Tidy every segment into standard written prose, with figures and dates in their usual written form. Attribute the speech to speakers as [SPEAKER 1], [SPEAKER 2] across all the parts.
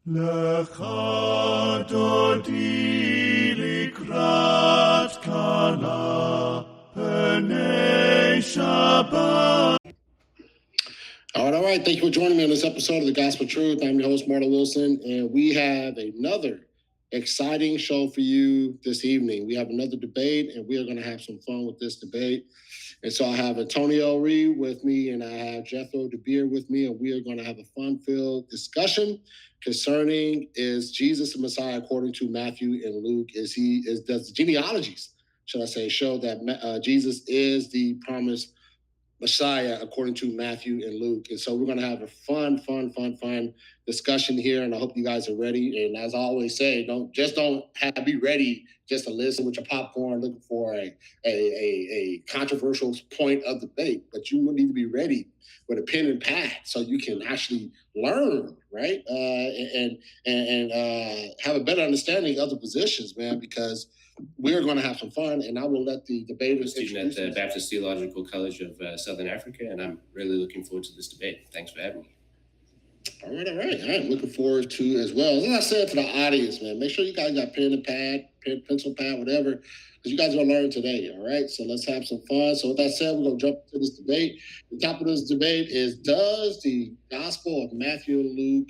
[SPEAKER 1] לך דודי לקראת קלה פני שבת.
[SPEAKER 2] All right. Thank you for joining me on this episode of The Gospel Truth. I'm your host, Marta Wilson, and we have another exciting show for you this evening. We have another debate, and we are going to have some fun with this debate. And so I have Antonio Reed with me, and I have Jethro DeBeer with me, and we are going to have a fun-filled discussion concerning, is Jesus the Messiah according to Matthew and Luke? Does the genealogies, should I say, show that Jesus is the promised Messiah according to Matthew and Luke? And so we're going to have a fun discussion here, and I hope you guys are ready. And as I always say, don't be ready just to listen with your popcorn looking for a controversial point of debate, but you will need to be ready with a pen and pad so you can actually learn, right? And have a better understanding of the positions, man, because we're going to have some fun, and I will let the debaters.
[SPEAKER 3] I'm a student at the Baptist Theological College of Southern Africa, and I'm really looking forward to this debate. Thanks for having me.
[SPEAKER 2] All right. I'm looking forward to as well. As I said to the audience, man, make sure you guys got pen and pad, pencil pad, whatever, because you guys are going to learn today, all right? So let's have some fun. So with that said, we're going to jump into this debate. The topic of this debate is, does the Gospel of Matthew and Luke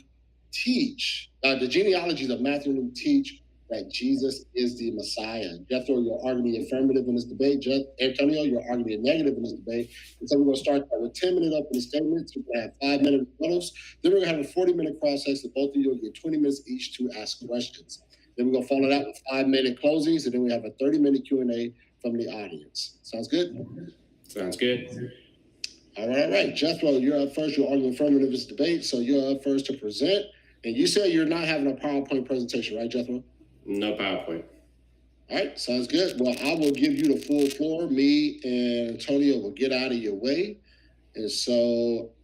[SPEAKER 2] teach, the genealogies of Matthew and Luke teach that Jesus is the Messiah? Jethro, you're arguing the affirmative in this debate. Antonio, you're arguing the negative in this debate. And so we're going to start with 10 minute opening statements. We're going to have 5-minute rebuttals. Then we're going to have a 40-minute cross-section. Both of you will get 20 minutes each to ask questions. Then we're going to follow that with 5-minute closings, and then we have a 30-minute Q&A from the audience. Sounds good?
[SPEAKER 3] Sounds good.
[SPEAKER 2] All right. Jethro, you're up first. You're arguing affirmative in this debate, so you're up first to present. And you said you're not having a PowerPoint presentation, right, Jethro?
[SPEAKER 3] No PowerPoint.
[SPEAKER 2] All right, sounds good. Well, I will give you the full floor. Me and Antonio will get out of your way.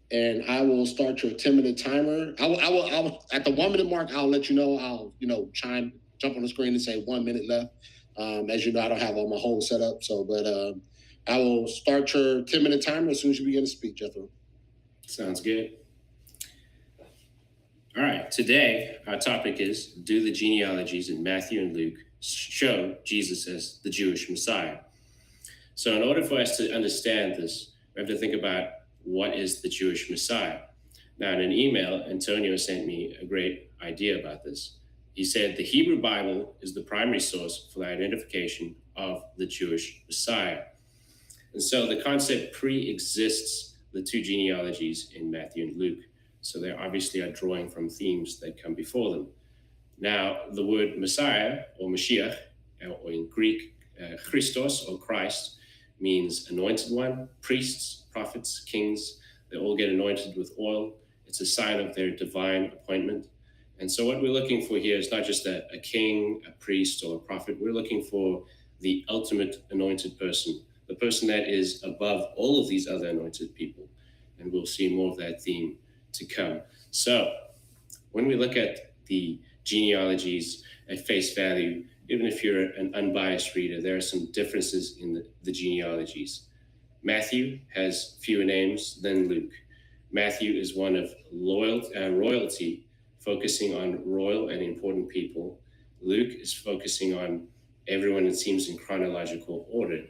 [SPEAKER 2] And I will start your 10-minute timer. I will at the 1 minute mark, I'll let you know. I'll, jump on the screen and say 1 minute left. As you know, I don't have all my whole setup. But I will start your 10-minute timer as soon as you begin to speak, Jethro.
[SPEAKER 3] Sounds good. All right, today our topic is, do the genealogies in Matthew and Luke show Jesus as the Jewish Messiah? So in order for us to understand this, we have to think about what is the Jewish Messiah. Now in an email, Antonio sent me a great idea about this. He said the Hebrew Bible is the primary source for the identification of the Jewish Messiah. And so the concept pre-exists the two genealogies in Matthew and Luke. So they obviously are drawing from themes that come before them. Now, the word Messiah or Mashiach, or in Greek, Christos or Christ, means anointed one. Priests, prophets, kings, they all get anointed with oil. It's a sign of their divine appointment. And so what we're looking for here is not just a king, a priest, or a prophet. We're looking for the ultimate anointed person, the person that is above all of these other anointed people. And we'll see more of that theme to come. So when we look at the genealogies at face value, even if you're an unbiased reader, there are some differences in the genealogies. Matthew has fewer names than Luke. Matthew is one of royalty, focusing on royal and important people. Luke is focusing on everyone, it seems, in chronological order.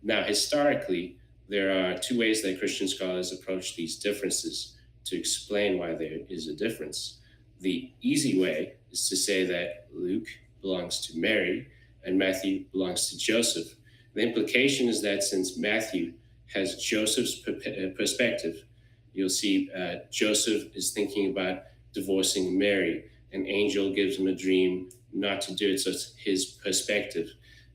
[SPEAKER 3] Now, historically, there are two ways that Christian scholars approach these differences to explain why there is a difference. The easy way is to say that Luke belongs to Mary and Matthew belongs to Joseph. The implication is that since Matthew has Joseph's perspective, you'll see Joseph is thinking about divorcing Mary. An angel gives him a dream not to do it, so it's his perspective.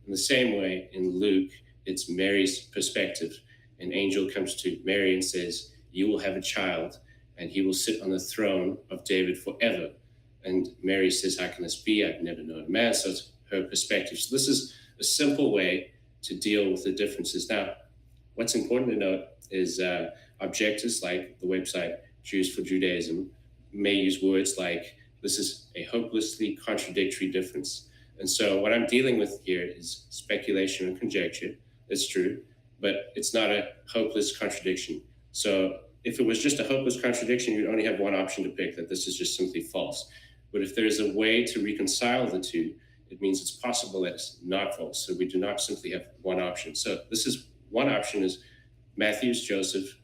[SPEAKER 3] In the same way, in Luke, it's Mary's perspective. An angel comes to Mary and says, you will have a child, and he will sit on the throne of David forever. And Mary says, how can this be? I've never known a man. So it's her perspective. So this is a simple way to deal with the differences. Now, what's important to note is objectors like the website Jews for Judaism may use words like, this is a hopelessly contradictory difference. And so what I'm dealing with here is speculation and conjecture. It's true, but it's not a hopeless contradiction. So if it was just a hopeless contradiction, you'd only have one option to pick, that this is just simply false. But if there is a way to reconcile the two, it means it's possible that it's not false. So we do not simply have one option. So this is one option is Matthew is Joseph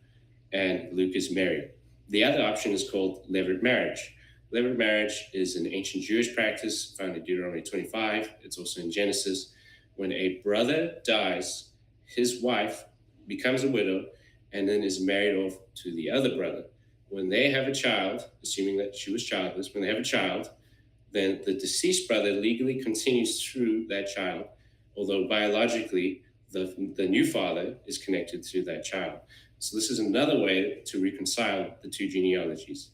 [SPEAKER 3] and Luke is Mary. The other option is called levirate marriage. Levirate marriage is an ancient Jewish practice found in Deuteronomy 25. It's also in Genesis. When a brother dies, his wife becomes a widow and then is married off to the other brother. When they have a child, assuming that she was childless, when they have a child, then the deceased brother legally continues through that child, although biologically the new father is connected to that child. So this is another way to reconcile the two genealogies.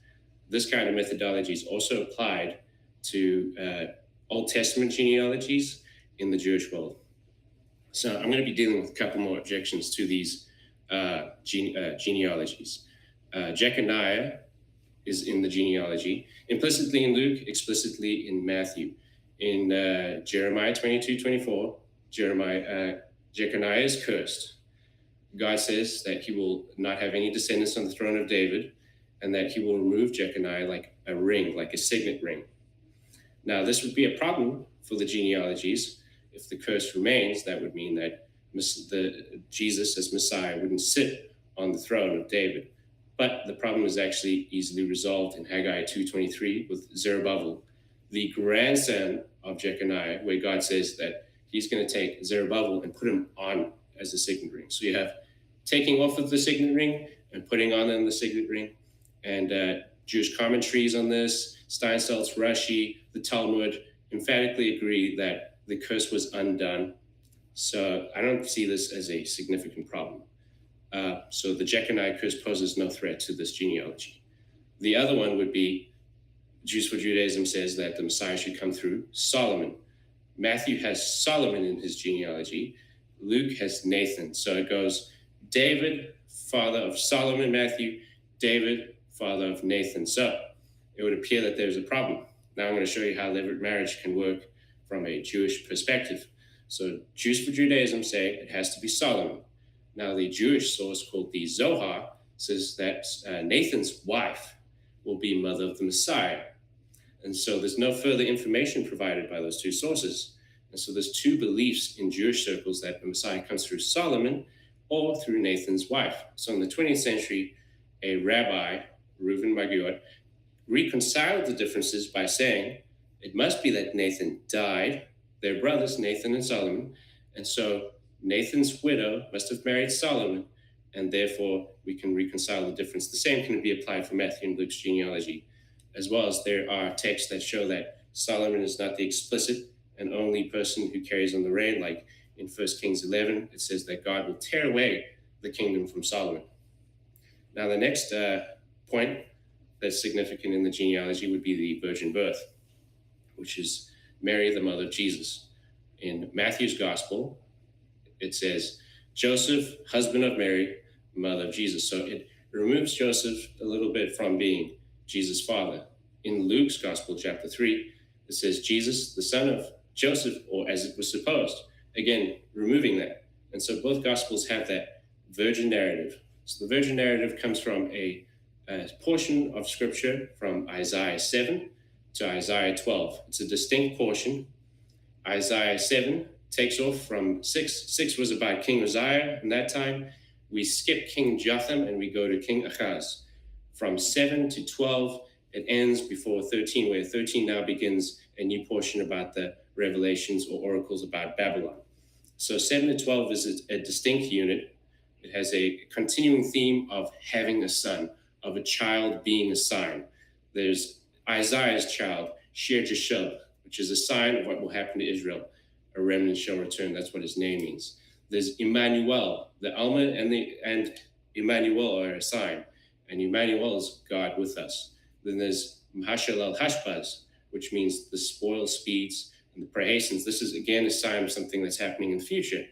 [SPEAKER 3] This kind of methodology is also applied to Old Testament genealogies in the Jewish world. So I'm going to be dealing with a couple more objections to these genealogies. Jeconiah is in the genealogy, implicitly in Luke, explicitly in Matthew. In Jeremiah 22:24, Jeconiah is cursed. God says that he will not have any descendants on the throne of David, and that he will remove Jeconiah like a ring, like a signet ring. Now, this would be a problem for the genealogies. If the curse remains, that would mean that Jesus as Messiah wouldn't sit on the throne of David. But the problem is actually easily resolved in Haggai 2:23 with Zerubbabel, the grandson of Jeconiah, where God says that he's going to take Zerubbabel and put him on as a signet ring. So you have taking off of the signet ring and putting on the signet ring. And Jewish commentaries on this, Steinsaltz, Rashi, the Talmud, emphatically agree that the curse was undone. So I don't see this as a significant problem. So the Jeconiah curse poses no threat to this genealogy. The other one would be Jews for Judaism says that the Messiah should come through Solomon. Matthew has Solomon in his genealogy. Luke has Nathan. So it goes David, father of Solomon, Matthew, David, father of Nathan. So it would appear that there's a problem. Now I'm going to show you how levirate marriage can work from a Jewish perspective. So Jews for Judaism say it has to be Solomon. Now the Jewish source called the Zohar says that Nathan's wife will be mother of the Messiah. And so there's no further information provided by those two sources. And so there's two beliefs in Jewish circles that the Messiah comes through Solomon or through Nathan's wife. So in the 20th century, a rabbi, Reuven Maggiot, reconciled the differences by saying it must be that Nathan died, their brothers, Nathan and Solomon, and so Nathan's widow must have married Solomon, and therefore we can reconcile the difference. The same can be applied for Matthew and Luke's genealogy, as well as there are texts that show that Solomon is not the explicit and only person who carries on the reign, like in 1 Kings 11, it says that God will tear away the kingdom from Solomon. Now, the next point that's significant in the genealogy would be the virgin birth, which is Mary, the mother of Jesus. In Matthew's gospel, it says, Joseph, husband of Mary, mother of Jesus. So it removes Joseph a little bit from being Jesus' father. In Luke's gospel, chapter 3, it says Jesus, the son of Joseph, or as it was supposed. Again, removing that. And so both gospels have that virgin narrative. So the virgin narrative comes from a portion of scripture from Isaiah 7 to Isaiah 12. It's a distinct portion. Isaiah 7 takes off from 6. 6 was about King Uzziah in that time. We skip King Jotham and we go to King Ahaz. From 7 to 12, it ends before 13, where 13 now begins a new portion about the revelations or oracles about Babylon. So 7 to 12 is a distinct unit. It has a continuing theme of having a son, of a child being a sign. There's Isaiah's child, Shear-Jashub, which is a sign of what will happen to Israel. A remnant shall return. That's what his name means. There's Emmanuel. The Alma and Emmanuel are a sign, and Emmanuel is God with us. Then there's Mahashalel Hashbaz, which means the spoil speeds and the prayer hastens. This is again a sign of something that's happening in the future,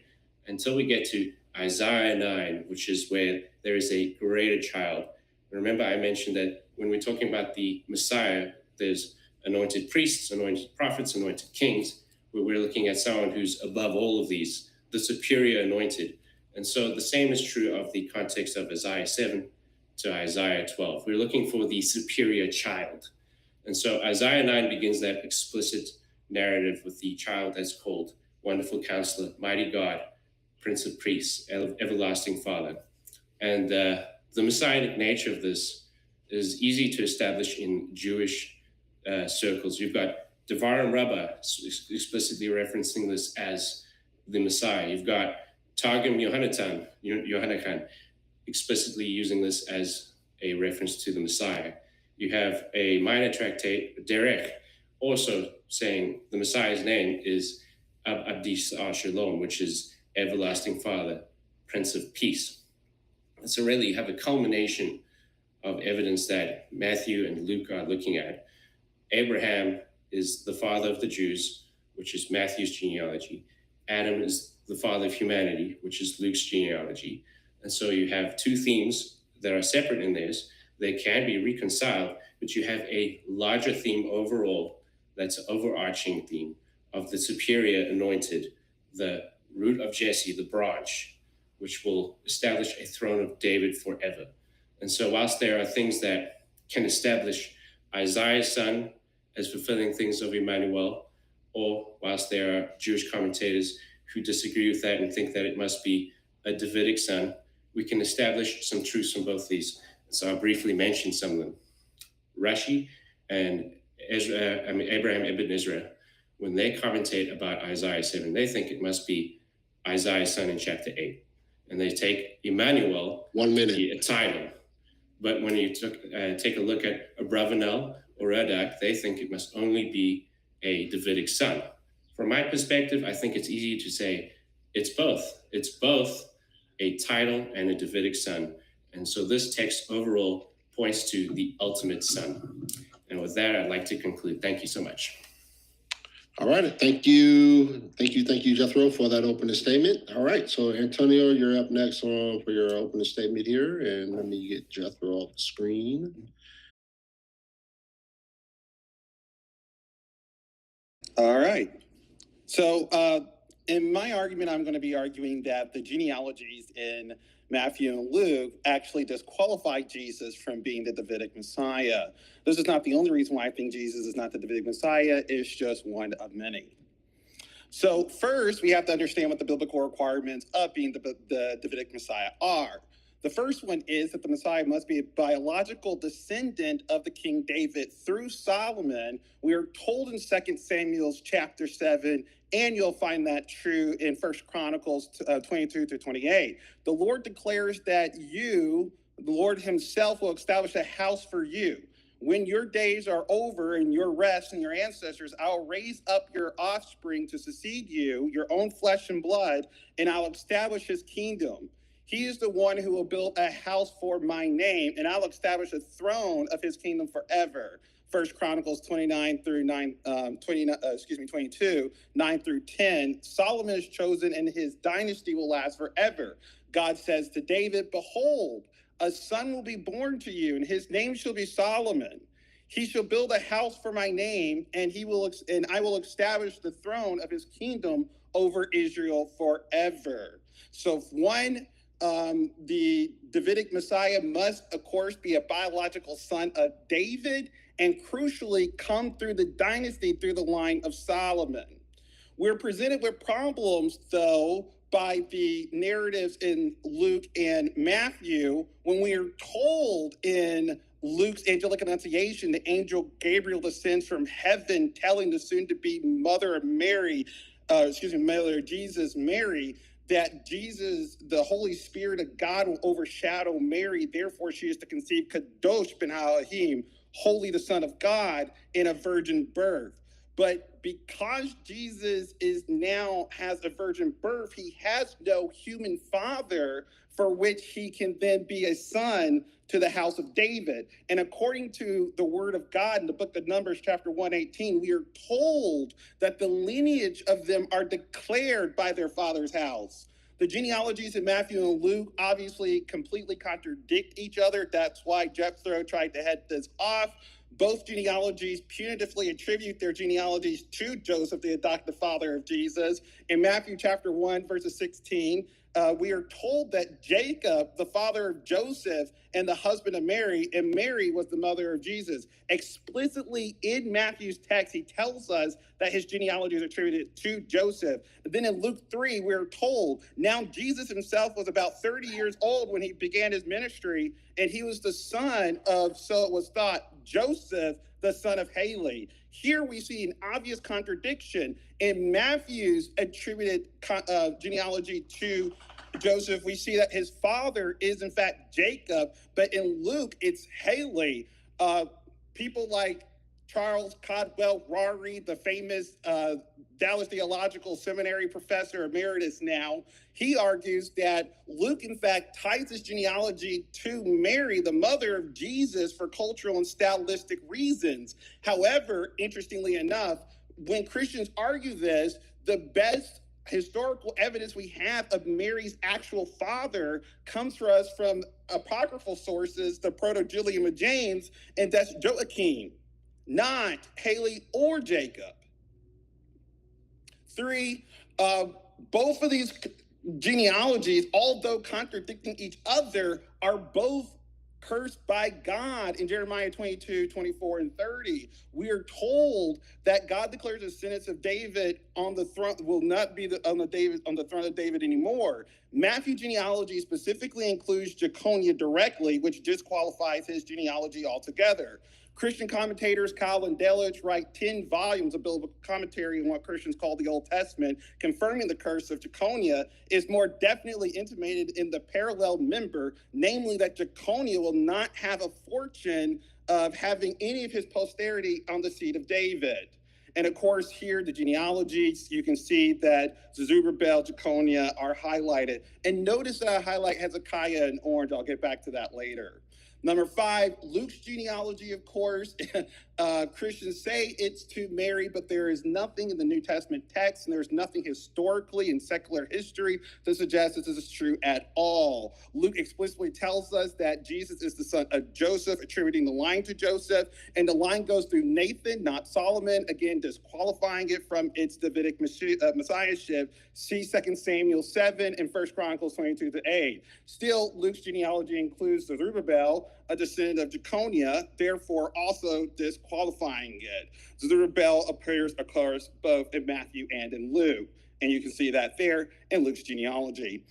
[SPEAKER 3] until we get to Isaiah 9, which is where there is a greater child. Remember, I mentioned that when we're talking about the Messiah, there's anointed priests, anointed prophets, anointed kings, where we're looking at someone who's above all of these, the superior anointed. And so the same is true of the context of Isaiah 7 to Isaiah 12. We're looking for the superior child. And so Isaiah 9 begins that explicit narrative with the child that's called Wonderful Counselor, Mighty God, Prince of Priests, Everlasting Father. And the messianic nature of this is easy to establish in Jewish circles. You've got Devarim Rabbah explicitly referencing this as the Messiah. You've got Targum Yohanan explicitly using this as a reference to the Messiah. You have a minor tractate, Derek, also saying the Messiah's name is Abdi Shalom, which is Everlasting Father, Prince of Peace. And so really you have a culmination of evidence that Matthew and Luke are looking at. Abraham is the father of the Jews, which is Matthew's genealogy. Adam is the father of humanity, which is Luke's genealogy. And so you have two themes that are separate in this. They can be reconciled, but you have a larger theme overall that's an overarching theme of the superior anointed, the root of Jesse, the branch, which will establish a throne of David forever. And so whilst there are things that can establish Isaiah's son as fulfilling things of Emmanuel, or whilst there are Jewish commentators who disagree with that and think that it must be a Davidic son, we can establish some truths from both these. So I'll briefly mention some of them. Rashi and Abraham ibn Israel, when they commentate about Isaiah 7, they think it must be Isaiah's son in chapter 8. And they take Emmanuel,
[SPEAKER 2] 1 minute,
[SPEAKER 3] a title. But when you take a look at Abravanel or Radak, they think it must only be a Davidic son. From my perspective, I think it's easy to say it's both. It's both a title and a Davidic son. And so this text overall points to the ultimate son. And with that, I'd like to conclude. Thank you so much.
[SPEAKER 2] All right. Thank you, Jethro, for that opening statement. All right. So, Antonio, you're up next for your opening statement here. And let me get Jethro off the screen.
[SPEAKER 4] All right. So, in my argument, I'm going to be arguing that the genealogies in Matthew and Luke actually disqualify Jesus from being the Davidic Messiah. This is not the only reason why I think Jesus is not the Davidic Messiah. It's just one of many. So first, we have to understand what the biblical requirements of being the Davidic Messiah are. The first one is that the Messiah must be a biological descendant of the King David through Solomon. We are told in 2 Samuel chapter 7, and you'll find that true in 1 Chronicles 22 through 28. The Lord declares that the Lord himself will establish a house for you. When your days are over and your rest and your ancestors, I'll raise up your offspring to succeed you, your own flesh and blood, and I'll establish his kingdom. He is the one who will build a house for my name, and I'll establish a throne of his kingdom forever. 1 Chronicles 22, 9 through 10. Solomon is chosen, and his dynasty will last forever. God says to David, behold, a son will be born to you, and his name shall be Solomon. He shall build a house for my name, and I will establish the throne of his kingdom over Israel forever. So the Davidic Messiah must, of course, be a biological son of David and crucially come through the dynasty through the line of Solomon. We're presented with problems, though, by the narratives in Luke and Matthew when we are told in Luke's angelic annunciation, the angel Gabriel descends from heaven telling the soon-to-be mother of Jesus, Mary, that Jesus, the Holy Spirit of God, will overshadow Mary. Therefore, she is to conceive Kadosh ben Elohim, holy the Son of God, in a virgin birth. But because Jesus has a virgin birth, he has no human father for which he can then be a son to the house of David. And according to the word of God in the book of Numbers, chapter 118, we are told that the lineage of them are declared by their father's house. The genealogies in Matthew and Luke obviously completely contradict each other. That's why Jethro tried to head this off. Both genealogies punitively attribute their genealogies to Joseph, the adopted father of Jesus. In Matthew chapter 1, verses 16, we are told that Jacob, the father of Joseph and the husband of Mary, and Mary was the mother of Jesus. Explicitly in Matthew's text, he tells us that his genealogy is attributed to Joseph. And then in Luke 3, we're told, now Jesus himself was about 30 years old when he began his ministry, and he was the son of, so it was thought, Joseph, the son of Haley. Here we see an obvious contradiction. In Matthew's attributed genealogy to Joseph, we see that his father is in fact Jacob, but in Luke, it's Haley. People like Charles Caldwell Rari, the famous Dallas Theological Seminary professor emeritus now, he argues that Luke, in fact, ties his genealogy to Mary, the mother of Jesus, for cultural and stylistic reasons. However, interestingly enough, when Christians argue this, the best historical evidence we have of Mary's actual father comes for us from apocryphal sources, the Proto-Julium of James, and that's Joachim, not Haley or Jacob. 3, both of these genealogies, although contradicting each other, are both cursed by God in Jeremiah 22, 24, and 30. We are told that God declares the descendants of David on the throne will not be on the throne of David anymore. Matthew genealogy specifically includes Jeconiah directly, which disqualifies his genealogy altogether. Christian commentators Kyle and Delich write 10 volumes of biblical commentary on what Christians call the Old Testament, confirming the curse of Jeconiah is more definitely intimated in the parallel member, namely that Jeconiah will not have a fortune of having any of his posterity on the seed of David. And of course, here, the genealogies, you can see that Zerubbabel, Jeconiah are highlighted. And notice that I highlight Hezekiah in orange. I'll get back to that later. Number 5, Luke's genealogy, of course, Christians say it's to Mary, but there is nothing in the New Testament text, and there's nothing historically in secular history to suggest this is true at all. Luke explicitly tells us that Jesus is the son of Joseph, attributing the line to Joseph, and the line goes through Nathan, not Solomon, again, disqualifying it from its Davidic messiahship. See 2 Samuel 7 and 1 Chronicles 22-8. Still, Luke's genealogy includes Zerubbabel, a descendant of Jeconiah, therefore also disqualifying it. Zerubbabel occurs both in Matthew and in Luke, and you can see that there in Luke's genealogy.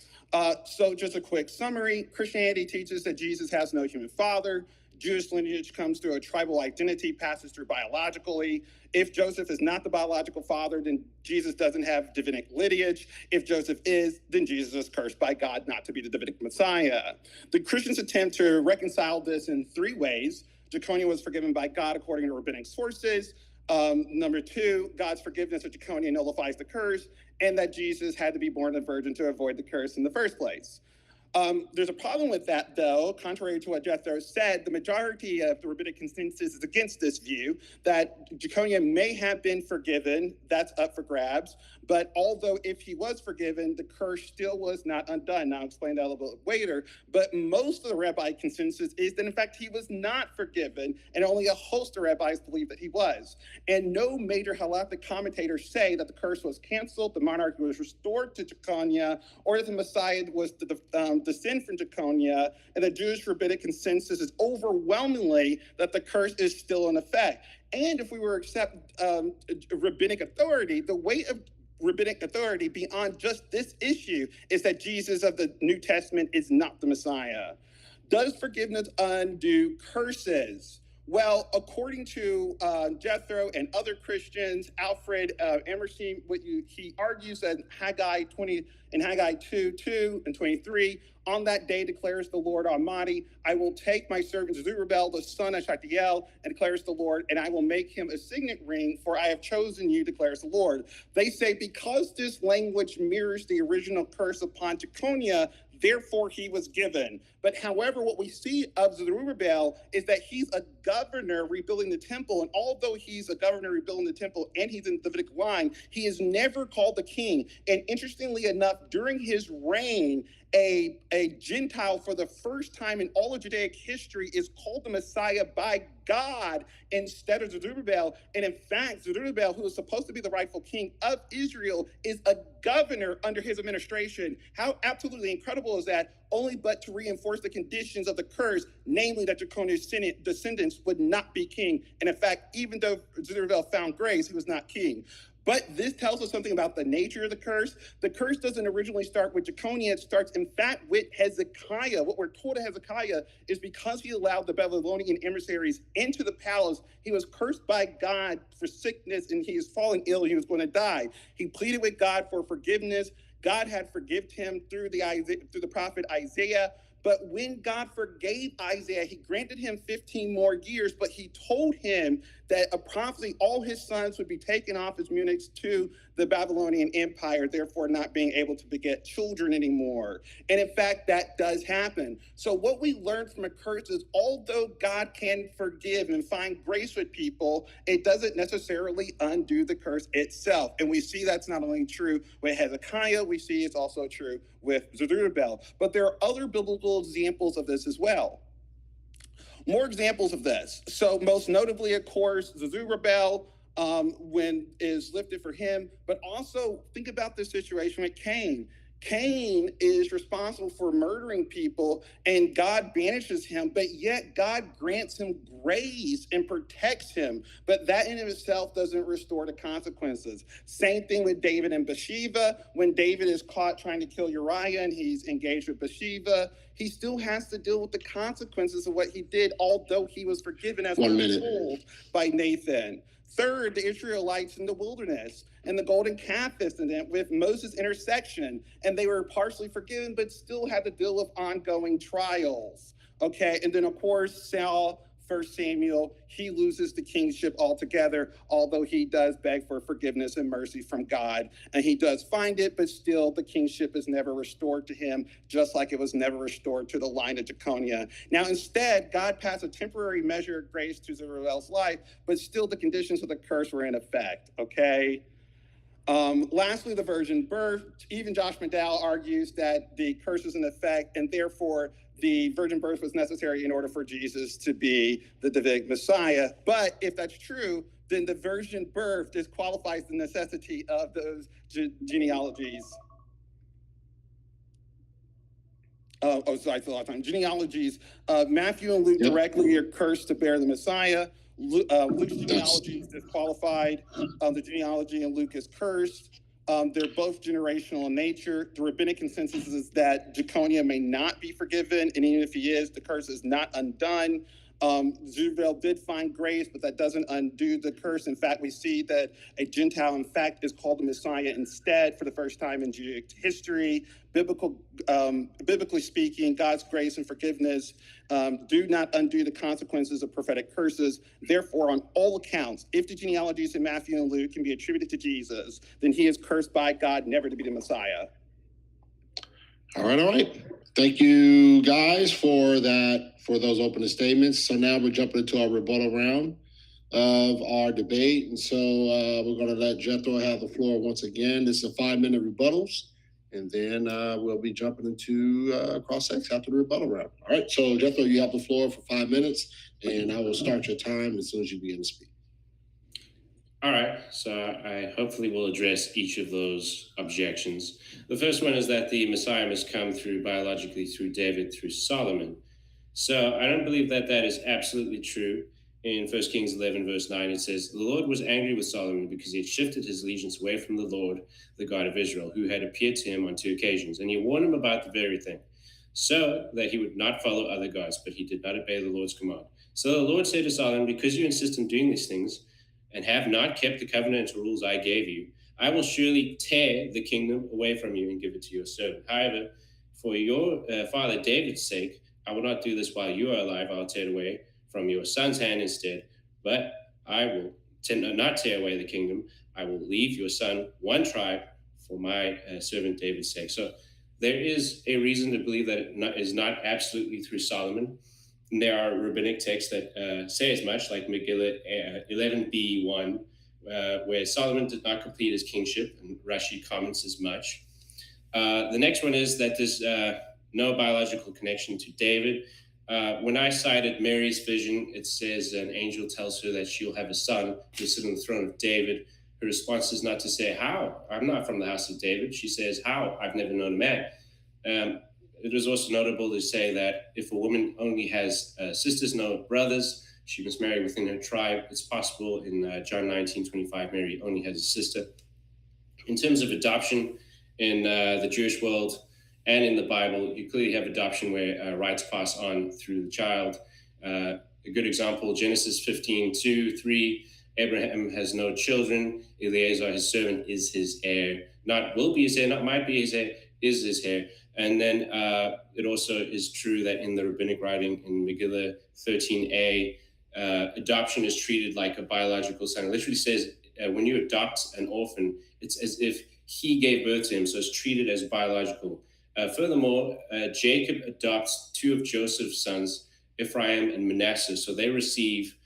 [SPEAKER 4] So just a quick summary. Christianity teaches that Jesus has no human father. Jewish lineage comes through a tribal identity, passes through biologically. If Joseph is not the biological father, then Jesus doesn't have Davidic lineage. If Joseph is, then Jesus is cursed by God not to be the Davidic Messiah. The Christians attempt to reconcile this in 3 ways. Jeconiah was forgiven by God according to rabbinic sources. Number 2, God's forgiveness of Jeconiah nullifies the curse, and that Jesus had to be born of a virgin to avoid the curse in the first place. There's a problem with that, though. Contrary to what Jethro said, the majority of the rabbinic consensus is against this view that Jeconiah may have been forgiven. That's up for grabs. But although if he was forgiven, the curse still was not undone. Now I'll explain that a little bit later. But most of the rabbi consensus is that, in fact, he was not forgiven, and only a host of rabbis believe that he was. And no major halakhic commentators say that the curse was canceled, the monarchy was restored to Jeconiah, or that the Messiah was descend from Jeconiah, and the Jewish rabbinic consensus is overwhelmingly that the curse is still in effect. And if we were to accept rabbinic authority, the weight of rabbinic authority beyond just this issue is that Jesus of the New Testament is not the Messiah. Does forgiveness undo curses? Well, according to Jethro and other Christians, Alfred Emerson, he argues that Haggai 2:2 and 23, on that day declares the Lord Almighty, I will take my servant Zerubbabel, the son of Shealtiel, and declares the Lord, and I will make him a signet ring, for I have chosen you, declares the Lord. They say because this language mirrors the original curse upon Jeconiah, therefore he was given. But however, what we see of Zerubbabel is that he's a governor rebuilding the temple. And although he's a governor rebuilding the temple and he's in the Davidic line, he is never called the king. And interestingly enough, during his reign, a Gentile for the first time in all of Judaic history is called the Messiah by God instead of Zerubbabel. And in fact, Zerubbabel, who is supposed to be the rightful king of Israel, is a governor under his administration. How absolutely incredible is that? Only but to reinforce the conditions of the curse, namely that Jeconiah's descendants would not be king. And in fact, even though Zerubbabel found grace, he was not king. But this tells us something about the nature of the curse. The curse doesn't originally start with Jeconiah. It starts, in fact, with Hezekiah. What we're told of Hezekiah is because he allowed the Babylonian emissaries into the palace, he was cursed by God for sickness, and he was falling ill. He was going to die. He pleaded with God for forgiveness. God had forgiven him through the prophet Isaiah. But when God forgave Isaiah, he granted him 15 more years, but he told him that a prophecy, all his sons would be taken off as eunuchs to the Babylonian Empire, therefore not being able to beget children anymore. And in fact, that does happen. So what we learned from a curse is although God can forgive and find grace with people, it doesn't necessarily undo the curse itself. And we see that's not only true with Hezekiah, we see it's also true with Zerubbabel. But there are other biblical examples of this as well. More examples of this. So most notably, of course, Zerubbabel, when is lifted for him, but also think about this situation with Cain. Cain is responsible for murdering people and God banishes him, but yet God grants him grace and protects him. But that in itself doesn't restore the consequences. Same thing with David and Bathsheba. When David is caught trying to kill Uriah and he's engaged with Bathsheba, he still has to deal with the consequences of what he did, although he was forgiven as we're told by Nathan. Third, the Israelites in the wilderness and the golden calf incident with Moses' intersection, and they were partially forgiven, but still had to deal with ongoing trials. Okay, and then of course, Saul, 1 Samuel, he loses the kingship altogether, although he does beg for forgiveness and mercy from God, and he does find it, but still the kingship is never restored to him, just like it was never restored to the line of Jeconiah. Now, instead, God passed a temporary measure of grace to Zerubbabel's life, but still the conditions of the curse were in effect, okay? Lastly, the virgin birth. Even Josh McDowell argues that the curse is in effect, and therefore the virgin birth was necessary in order for Jesus to be the Davidic Messiah. But if that's true, then the virgin birth disqualifies the necessity of those genealogies. It's a lot of time. Genealogies. Matthew and Luke directly are cursed to bear the Messiah. Luke's genealogy is disqualified. The genealogy in Luke is cursed. They're both generational in nature. The rabbinic consensus is that Jeconiah may not be forgiven, and even if he is, the curse is not undone. Zerubbabel did find grace, but that doesn't undo the curse. In fact, we see that a Gentile, in fact, is called the Messiah instead for the first time in Jewish history. Biblically speaking, God's grace and forgiveness do not undo the consequences of prophetic curses. Therefore, on all accounts, if the genealogies in Matthew and Luke can be attributed to Jesus, then he is cursed by God never to be the Messiah.
[SPEAKER 2] All right. Thank you guys for those opening statements. So now we're jumping into our rebuttal round of our debate. And so we're going to let Jethro have the floor once again. This is a 5-minute rebuttals. And then we'll be jumping into cross-sex after the rebuttal round. All right. So Jethro, you have the floor for 5 minutes, and I will start your time as soon as you begin to speak.
[SPEAKER 3] All right, so I hopefully will address each of those objections. The first one is that the Messiah must come biologically through David, through Solomon. So I don't believe that is absolutely true. In 1 Kings 11, verse 9, it says, "The Lord was angry with Solomon because he had shifted his allegiance away from the Lord, the God of Israel, who had appeared to him on 2 occasions. And he warned him about the very thing, so that he would not follow other gods, but he did not obey the Lord's command. So the Lord said to Solomon, because you insist on doing these things, and have not kept the covenant and rules I gave you, I will surely tear the kingdom away from you and give it to your servant. However, for your father David's sake, I will not do this while you are alive. I'll tear it away from your son's hand instead. But I will not tear away the kingdom. I will leave your son one tribe for my servant David's sake." So there is a reason to believe that it is not absolutely through Solomon. And there are rabbinic texts that say as much, like Megillah 11b1, where Solomon did not complete his kingship, and Rashi comments as much. The next one is that there's no biological connection to David. When I cited Mary's vision, it says an angel tells her that she'll have a son who will sit on the throne of David. Her response is not to say, how? I'm not from the house of David. She says, how? I've never known a man. It is also notable to say that if a woman only has sisters, no brothers, she must marry within her tribe. It's possible in John 19:25, Mary only has a sister. In terms of adoption in the Jewish world and in the Bible, you clearly have adoption where rights pass on through the child. A good example, Genesis 15:2-3, Abraham has no children. Eliezer, his servant, is his heir. Not will be his heir, not might be his heir, is his heir. And then it also is true that in the rabbinic writing in Megillah 13a, adoption is treated like a biological son. It literally says when you adopt an orphan, it's as if he gave birth to him, so it's treated as biological. Furthermore, Jacob adopts two of Joseph's sons, Ephraim and Manasseh, so they receive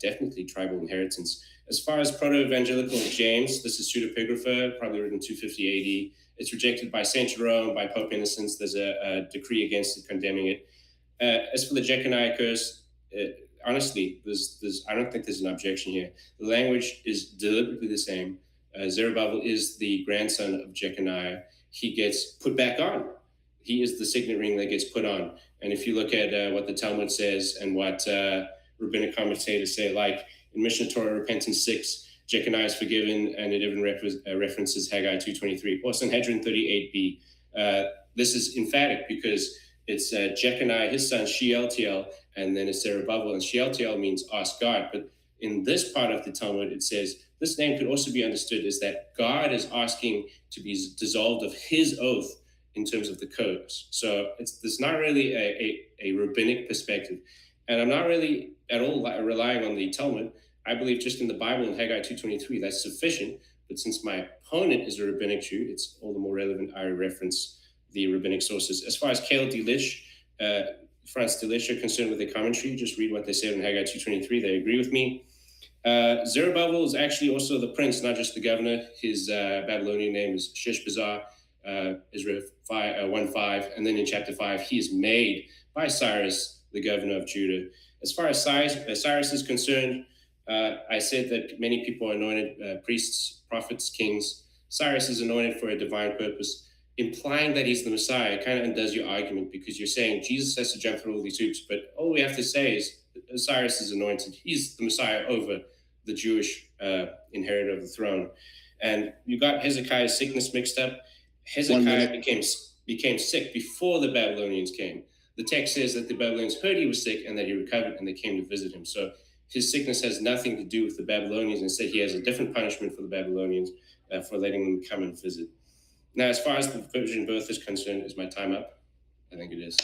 [SPEAKER 3] definitely tribal inheritance. As far as proto-evangelical James, this is pseudepigrapha, probably written 250 AD. It's rejected by Saint Jerome, by Pope Innocent. There's a decree against it, condemning it. As for the Jeconiah curse, honestly, I don't think there's an objection here. The language is deliberately the same. Zerubbabel is the grandson of Jeconiah. He gets put back on. He is the signet ring that gets put on. And if you look at what the Talmud says and what rabbinic commentators say, like in Mishnah Torah Repentance 6, Jeconiah is forgiven, and it even references Haggai 2:23, or Sanhedrin 38b. This is emphatic because it's Jeconiah, his son, Shealtiel, and then it's Zerubbabel, and Shealtiel means ask God. But in this part of the Talmud, it says this name could also be understood as that God is asking to be dissolved of his oath in terms of the curse. So there's not really a rabbinic perspective. And I'm not really at all relying on the Talmud. I believe just in the Bible in Haggai 2:23, that's sufficient. But since my opponent is a rabbinic Jew, it's all the more relevant I reference the rabbinic sources. As far as Kale Delish, France Delish are concerned with the commentary, just read what they said in Haggai 2:23. They agree with me. Zerubbabel is actually also the prince, not just the governor. His Babylonian name is Sheshbazzar, Ezra 1:5. And then in chapter 5, he is made by Cyrus, the governor of Judah. As far as Cyrus is concerned, I said that many people are anointed priests, prophets, kings. Cyrus is anointed for a divine purpose, implying that he's the Messiah. It kind of undoes your argument because you're saying Jesus has to jump through all these hoops, but all we have to say is Cyrus is anointed. He's the Messiah over the Jewish inheritor of the throne. And you got Hezekiah's sickness mixed up. Hezekiah became sick before the Babylonians came. The text says that the Babylonians heard he was sick and that he recovered and they came to visit him. So his sickness has nothing to do with the Babylonians. Instead, he has a different punishment for the Babylonians for letting them come and visit. Now, as far as the virgin birth is concerned, is my time up? I think it is.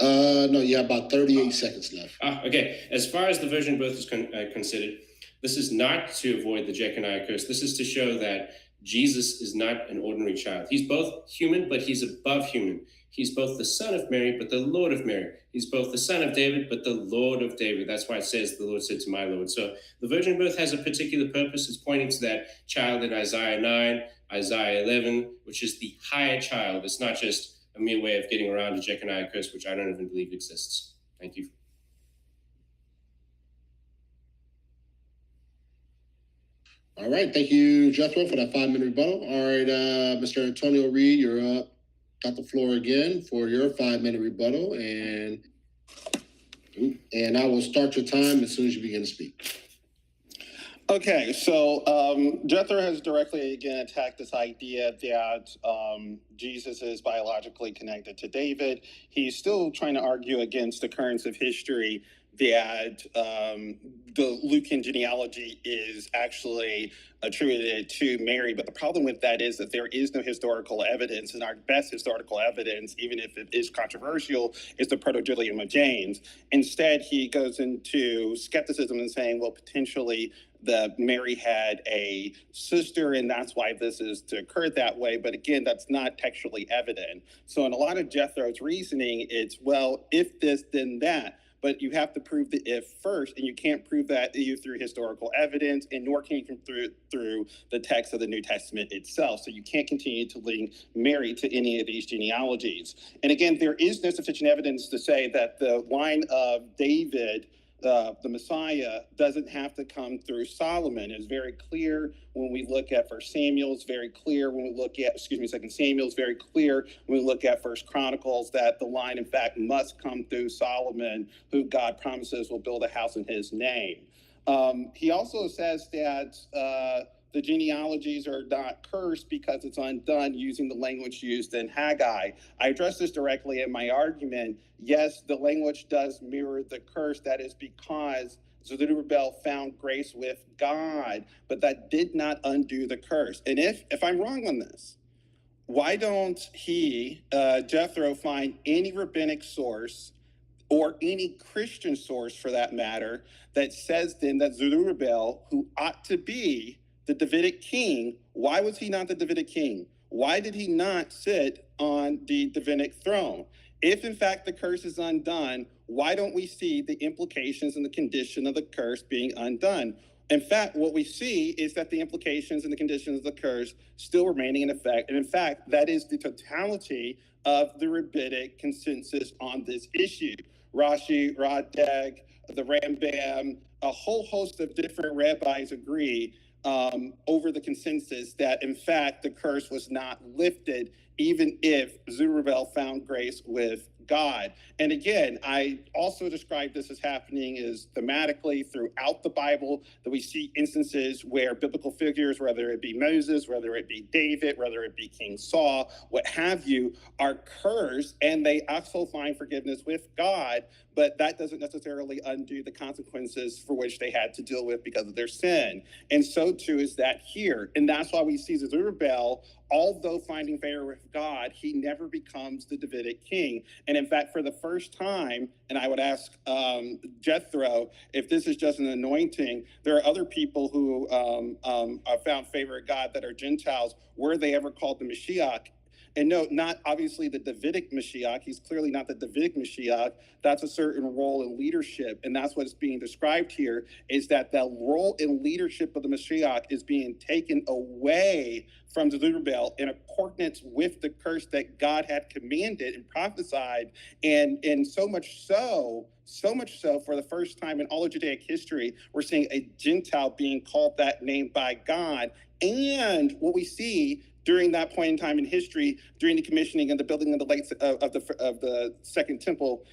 [SPEAKER 2] No, you have about 38 seconds left.
[SPEAKER 3] Okay. As far as the virgin birth is considered, this is not to avoid the Jeconiah curse. This is to show that Jesus is not an ordinary child. He's both human, but he's above human. He's both the son of Mary, but the Lord of Mary. He's both the son of David, but the Lord of David. That's why it says, the Lord said to my Lord. So the virgin birth has a particular purpose. It's pointing to that child in Isaiah 9, Isaiah 11, which is the higher child. It's not just a mere way of getting around the Jeconiah curse, which I don't even believe exists. Thank you.
[SPEAKER 2] All right. Thank you, Jethro, for that 5-minute rebuttal. All right, Mr. Antonio Reed, you're up. Got the floor again for your 5-minute rebuttal, and I will start your time as soon as you begin to speak.
[SPEAKER 4] Okay, so Jethro has directly again attacked this idea that Jesus is biologically connected to David. He's still trying to argue against the currents of history that the Lucan genealogy is actually attributed to Mary. But the problem with that is that there is no historical evidence, and our best historical evidence, even if it is controversial, is the Proto-Evangelium of James. Instead, he goes into skepticism and saying, well, potentially Mary had a sister, and that's why this is to occur that way. But again, that's not textually evident. So in a lot of Jethro's reasoning, it's, well, if this, then that. But you have to prove the if first, and you can't prove that either through historical evidence, and nor can you come through the text of the New Testament itself. So you can't continue to link Mary to any of these genealogies. And again, there is no sufficient evidence to say that the line of David, the Messiah, doesn't have to come through Solomon. It's very clear when we look at 1 Samuel. It's very clear when we look at, 2 Samuel. It's very clear when we look at 1 Chronicles that the line, in fact, must come through Solomon, who God promises will build a house in his name. He also says that the genealogies are not cursed because it's undone, using the language used in Haggai. I addressed this directly in my argument. Yes, the language does mirror the curse. That is because Zerubbabel found grace with God, but that did not undo the curse. And if I'm wrong on this, why don't Jethro, find any rabbinic source or any Christian source for that matter that says then that Zerubbabel, who ought to be the Davidic king, why was he not the Davidic king? Why did he not sit on the Davidic throne? If in fact the curse is undone, why don't we see the implications and the condition of the curse being undone? In fact, what we see is that the implications and the conditions of the curse still remaining in effect. And in fact, that is the totality of the rabbinic consensus on this issue. Rashi, Radeg, the Rambam, a whole host of different rabbis agree over the consensus that, in fact, the curse was not lifted, even if Zerubbabel found grace with God. And again, I also describe this as happening as thematically throughout the Bible, that we see instances where biblical figures, whether it be Moses, whether it be David, whether it be King Saul, what have you, are cursed, and they also find forgiveness with God, but that doesn't necessarily undo the consequences for which they had to deal with because of their sin. And so too is that here. And that's why we see Zerubbabel, although finding favor with God, he never becomes the Davidic king. And in fact, for the first time, and I would ask Jethro, if this is just an anointing, there are other people who found favor with God that are Gentiles. Were they ever called the Mashiach? And no, not obviously the Davidic Mashiach. He's clearly not the Davidic Mashiach. That's a certain role in leadership. And that's what's being described here, is that the role in leadership of the Mashiach is being taken away from Zerubbabel in accordance with the curse that God had commanded and prophesied. And so much so for the first time in all of Judaic history, we're seeing a Gentile being called that name by God. And what we see during that point in time in history, during the commissioning and the building of the Second Temple,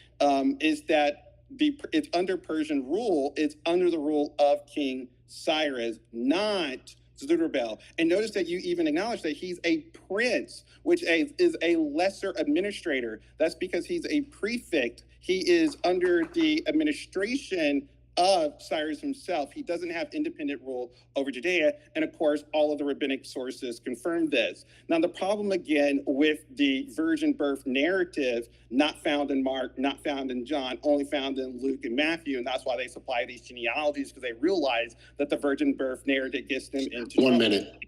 [SPEAKER 4] is that it's under Persian rule. It's under the rule of King Cyrus, not Zerubbabel. And notice that you even acknowledge that he's a prince, which is a lesser administrator. That's because he's a prefect. He is under the administration of Cyrus himself. He doesn't have independent rule over Judea. And of course, all of the rabbinic sources confirm this. Now, the problem again with the virgin birth narrative, not found in Mark, not found in John, only found in Luke and Matthew. And that's why they supply these genealogies, because they realize that the virgin birth narrative gets them into trouble.
[SPEAKER 2] 1 minute.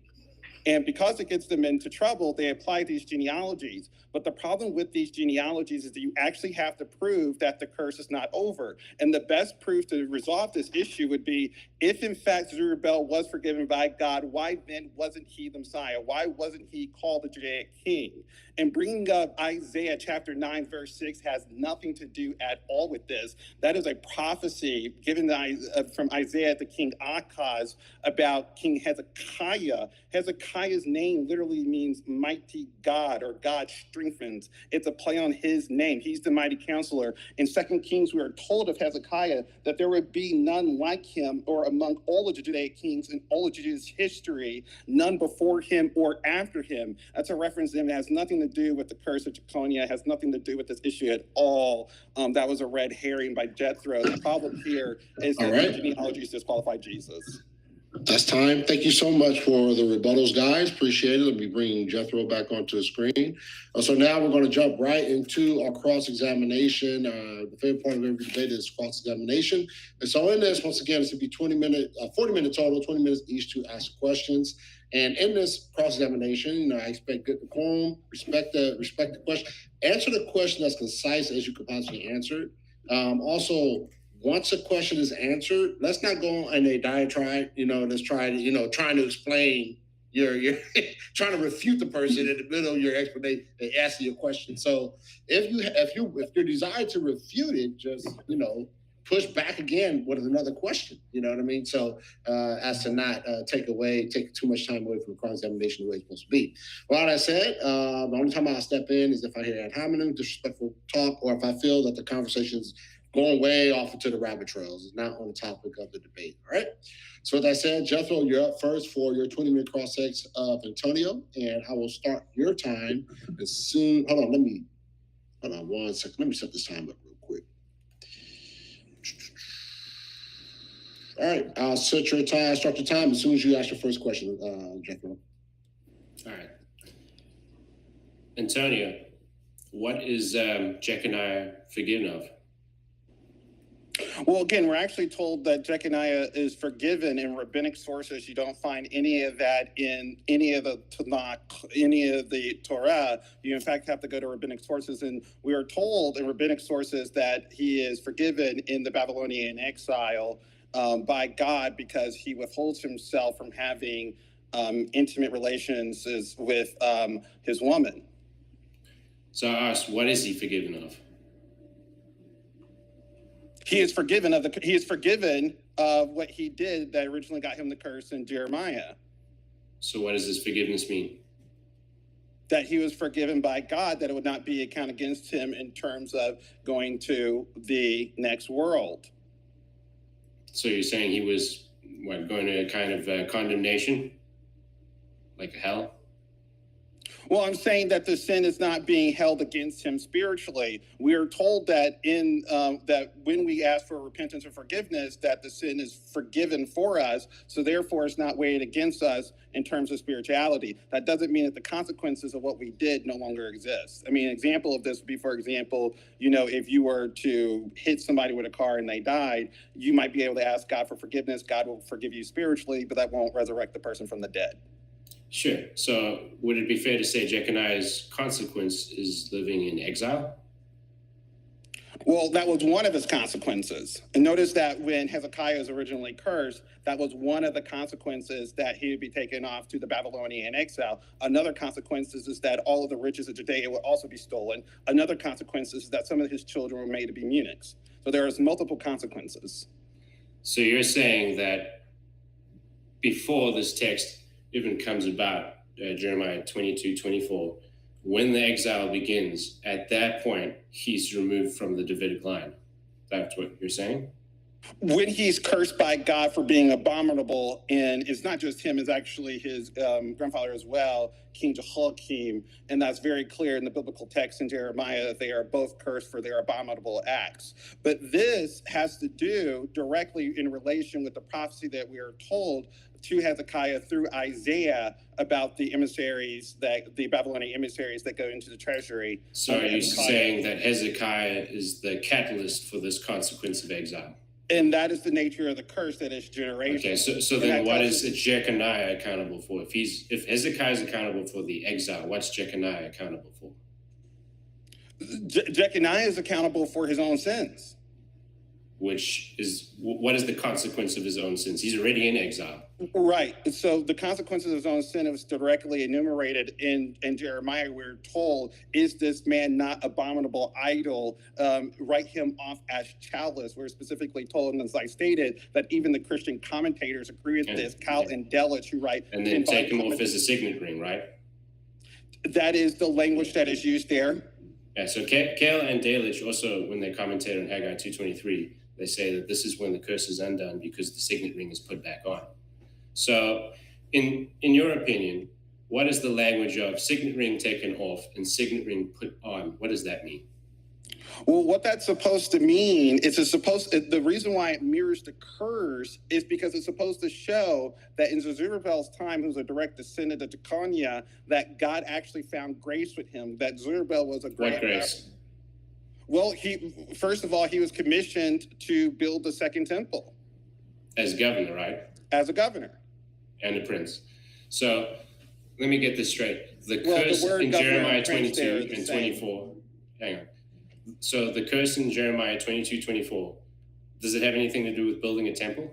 [SPEAKER 4] And because it gets them into trouble, they apply these genealogies. But the problem with these genealogies is that you actually have to prove that the curse is not over. And the best proof to resolve this issue would be, if in fact Zerubbabel was forgiven by God, why then wasn't he the Messiah? Why wasn't he called the Judaic king? And bringing up Isaiah chapter 9, verse 6 has nothing to do at all with this. That is a prophecy given from Isaiah to King Achaz about King Hezekiah. Hezekiah Hezekiah's name literally means mighty God, or God strengthens. It's a play on his name. He's the mighty counselor. In 2 Kings, we are told of Hezekiah that there would be none like him, or among all of the Judaic kings in all of Judah's history, none before him or after him. That's a reference that has nothing to do with the curse of Jeconiah, has nothing to do with this issue at all. That was a red herring by Jethro. The problem here is that the genealogies disqualify Jesus.
[SPEAKER 2] That's time. Thank you so much for the rebuttals, guys. Appreciate it. Let me bring Jethro back onto the screen. So now we're going to jump right into our cross-examination. The favorite part of every debate is cross-examination. And so in this, once again, it's going to be 40 minutes total, 20 minutes each to ask questions. And in this cross-examination, I expect good decorum, respect the question, answer the question as concise as you could possibly answer it. Also, once a question is answered, let's not go on a diatribe, let's try to, trying to explain your trying to refute the person in the middle of your explanation, they ask you a question. So if your desire to refute it, just, push back again with another question, you know what I mean? So as to not take too much time away from the cross-examination the way it's supposed to be. Well, that said, the only time I'll step in is if I hear ad hominem, disrespectful talk, or if I feel that the conversation's going way off into the rabbit trails. It's not on the topic of the debate, all right? So with that said, Jethro, you're up first for your 20-minute cross-sex of Antonio, and I will start your time as soon. Hold on 1 second. Let me set this time up real quick. All right, I'll start your time as soon as you ask your first question, Jethro.
[SPEAKER 3] All right. Antonio, what is Jeconiah forgiven of?
[SPEAKER 4] Well, again, we're actually told that Jeconiah is forgiven in rabbinic sources. You don't find any of that in any of the Tanakh, any of the Torah. You, in fact, have to go to rabbinic sources. And we are told in rabbinic sources that he is forgiven in the Babylonian exile by God because he withholds himself from having intimate relations with his woman.
[SPEAKER 3] So I asked, what is he forgiven of?
[SPEAKER 4] He is forgiven of what he did that originally got him the curse in Jeremiah.
[SPEAKER 3] So what does this forgiveness mean?
[SPEAKER 4] That he was forgiven by God, that it would not be a count against him in terms of going to the next world.
[SPEAKER 3] So you're saying he was going to a kind of condemnation, like hell?
[SPEAKER 4] Well, I'm saying that the sin is not being held against him spiritually. We are told that that when we ask for repentance and forgiveness, that the sin is forgiven for us. So therefore, it's not weighed against us in terms of spirituality. That doesn't mean that the consequences of what we did no longer exist. I mean, an example of this would be, for example, if you were to hit somebody with a car and they died, you might be able to ask God for forgiveness. God will forgive you spiritually, but that won't resurrect the person from the dead.
[SPEAKER 3] Sure. So would it be fair to say Jeconiah's consequence is living in exile?
[SPEAKER 4] Well, that was one of his consequences. And notice that when Hezekiah was originally cursed, that was one of the consequences, that he would be taken off to the Babylonian exile. Another consequence is that all of the riches of Judea would also be stolen. Another consequence is that some of his children were made to be eunuchs. So there is multiple consequences.
[SPEAKER 3] So you're saying that before this text even comes about, Jeremiah 22:24, when the exile begins, at that point, he's removed from the Davidic line. That's what you're saying?
[SPEAKER 4] When he's cursed by God for being abominable, and it's not just him, it's actually his grandfather as well, King Jehoiakim, and that's very clear in the biblical text in Jeremiah that they are both cursed for their abominable acts. But this has to do directly in relation with the prophecy that we are told to Hezekiah through Isaiah about the Babylonian emissaries that go into the treasury.
[SPEAKER 3] So are you saying that Hezekiah is the catalyst for this consequence of exile?
[SPEAKER 4] And that is the nature of the curse that is generation.
[SPEAKER 3] Okay, so then what is Jeconiah accountable for? If Hezekiah is accountable for the exile, what's Jeconiah accountable for?
[SPEAKER 4] Jeconiah is accountable for his own sins.
[SPEAKER 3] which is what is the consequence of his own sins? He's already in exile.
[SPEAKER 4] Right. So the consequences of his own sin is directly enumerated in Jeremiah. We're told, is this man not abominable idol? Write him off as childless. We're specifically told, and as I stated, that even the Christian commentators agree with this. Cal and Delitzsch, who write...
[SPEAKER 3] And then take him off as a signet ring, right?
[SPEAKER 4] That is the language that is used there.
[SPEAKER 3] Yeah, so Cal and Delitzsch also, when they commentate on Haggai 2:23, they say that this is when the curse is undone because the signet ring is put back on. So in your opinion, what is the language of signet ring taken off and signet ring put on? What does that mean?
[SPEAKER 4] Well, what that's supposed to mean is the reason why it mirrors the curse is because it's supposed to show that in Zerubbabel's time, who's a direct descendant of Jeconiah, that God actually found grace with him, that Zerubbabel was a great...
[SPEAKER 3] What grace?
[SPEAKER 4] Well, first of all, he was commissioned to build the second temple.
[SPEAKER 3] As governor, right?
[SPEAKER 4] As a governor.
[SPEAKER 3] And a prince. So let me get this straight. The curse in Jeremiah 22 and 24. Hang on. So the curse in Jeremiah 22:24, does it have anything to do with building a temple?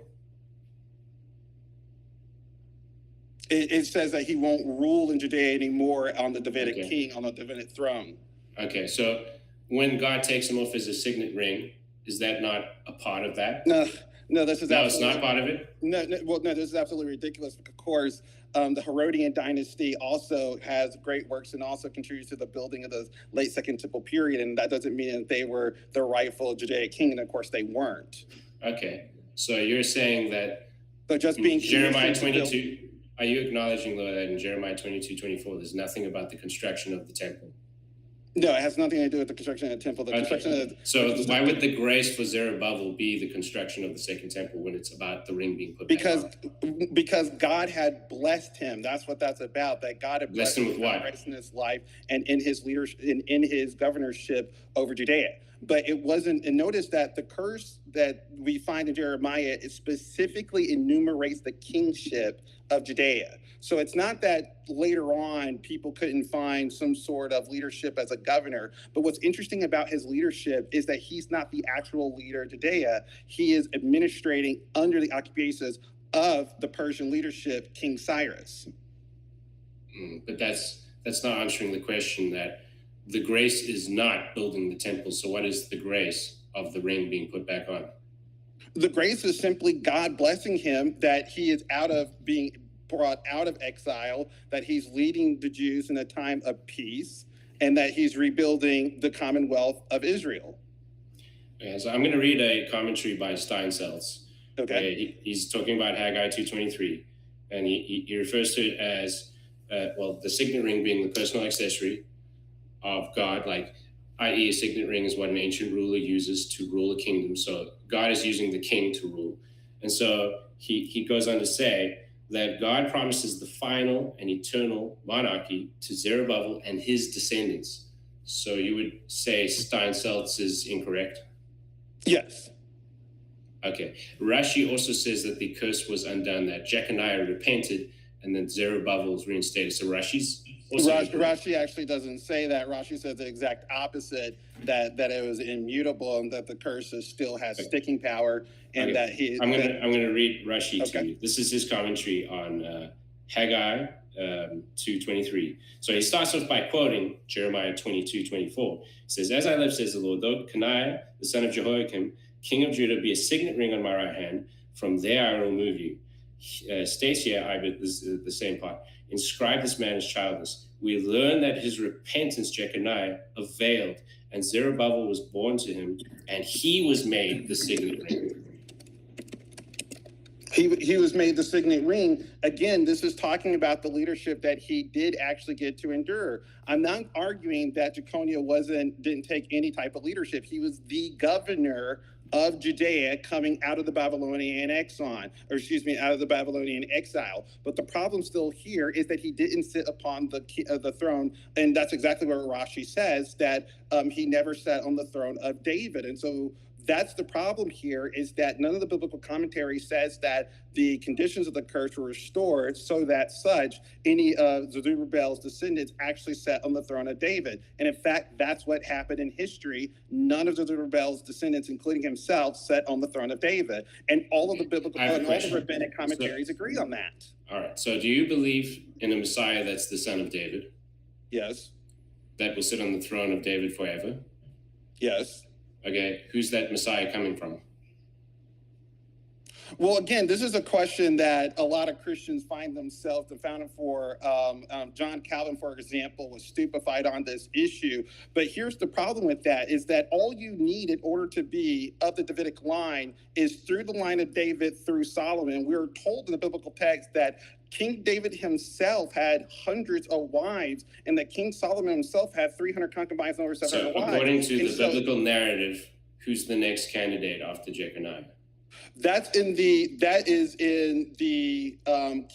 [SPEAKER 4] It says that he won't rule in Judea anymore on the Davidic king, on the Davidic throne.
[SPEAKER 3] Okay, so when God takes him off as a signet ring, is that not a part of that?
[SPEAKER 4] No, this is
[SPEAKER 3] it's not part of it?
[SPEAKER 4] No, this is absolutely ridiculous. Of course, the Herodian dynasty also has great works and also contributes to the building of the late Second Temple period, and that doesn't mean that they were the rightful Judaic king, and of course they weren't.
[SPEAKER 3] Okay, so you're saying that
[SPEAKER 4] but just being
[SPEAKER 3] Jeremiah 22, are you acknowledging, though, that in Jeremiah 22:24, there's nothing about the construction of the temple?
[SPEAKER 4] No, it has nothing to do with the construction of the temple.
[SPEAKER 3] So why would the grace for Zerubbabel be the construction of the second temple when it's about the ring being put back on?
[SPEAKER 4] Because God had blessed him. That's what that's about. That God had blessed him with what? Grace in his life and in his leadership, in his governorship over Judea. But it wasn't, and notice that the curse that we find in Jeremiah, it specifically enumerates the kingship of Judea. So it's not that later on people couldn't find some sort of leadership as a governor. But what's interesting about his leadership is that he's not the actual leader of Judea. He is administrating under the occupations of the Persian leadership, King Cyrus.
[SPEAKER 3] But that's not answering the question that the grace is not building the temple. So what is the grace of the ring being put back on?
[SPEAKER 4] The grace is simply God blessing him, that he is out of being brought out of exile, that he's leading the Jews in a time of peace, and that he's rebuilding the Commonwealth of Israel.
[SPEAKER 3] Yeah, so I'm going to read a commentary by Steinsaltz.
[SPEAKER 4] Okay.
[SPEAKER 3] He's talking about Haggai 2:23, and he refers to it as, the signet ring being the personal accessory of God, i.e. a signet ring is what an ancient ruler uses to rule a kingdom. So God is using the king to rule. And so he goes on to say that God promises the final and eternal monarchy to Zerubbabel and his descendants. So you would say Steinsaltz is incorrect?
[SPEAKER 4] Yes.
[SPEAKER 3] Okay. Rashi also says that the curse was undone, that Jeconiah repented, and then Zerubbabel was reinstated. So Rashi actually doesn't say that. Rashi says the exact opposite, that it was immutable and that the curse still has sticking power, and that he... I'm going to read Rashi to you. This is his commentary on Haggai 2:23. So he starts off by quoting Jeremiah 22:24. He says, "As I live, says the Lord, though Coniah, the son of Jehoiakim, king of Judah, be a signet ring on my right hand, from there I will remove you." States here, this is the same part. "Inscribe this man as childless. We learn that his repentance, Jeconiah, availed, and Zerubbabel was born to him, and he was made the signet ring." He was made the signet ring. Again, this is talking about the leadership that he did actually get to endure. I'm not arguing that Jeconiah didn't take any type of leadership. He was the governor of Judea coming out of the Babylonian exile. But the problem still here is that he didn't sit upon the throne, and that's exactly what Rashi says, that he never sat on the throne of David. And so
[SPEAKER 4] That's the problem here, is that none of the biblical commentary says that the conditions of the curse were restored so that such any of Zerubbabel's descendants actually sat on the throne of David. And in fact, that's what happened in history. None of Zerubbabel's descendants, including himself, sat on the throne of David. And all of the biblical and all the rabbinic commentaries agree on that.
[SPEAKER 3] All right. So do you believe in a Messiah that's the son of David?
[SPEAKER 4] Yes.
[SPEAKER 3] That will sit on the throne of David forever?
[SPEAKER 4] Yes.
[SPEAKER 3] Okay, who's that Messiah coming from?
[SPEAKER 4] Well, again, this is a question that a lot of Christians find themselves confounded for. John Calvin, for example, was stupefied on this issue. But here's the problem with that, is that all you need in order to be of the Davidic line is through the line of David through Solomon. We're told in the biblical text that King David himself had hundreds of wives, and that King Solomon himself had 300 concubines and over 700 wives.
[SPEAKER 3] So according to the biblical narrative, who's the next candidate after Jeconiah?
[SPEAKER 4] That is in the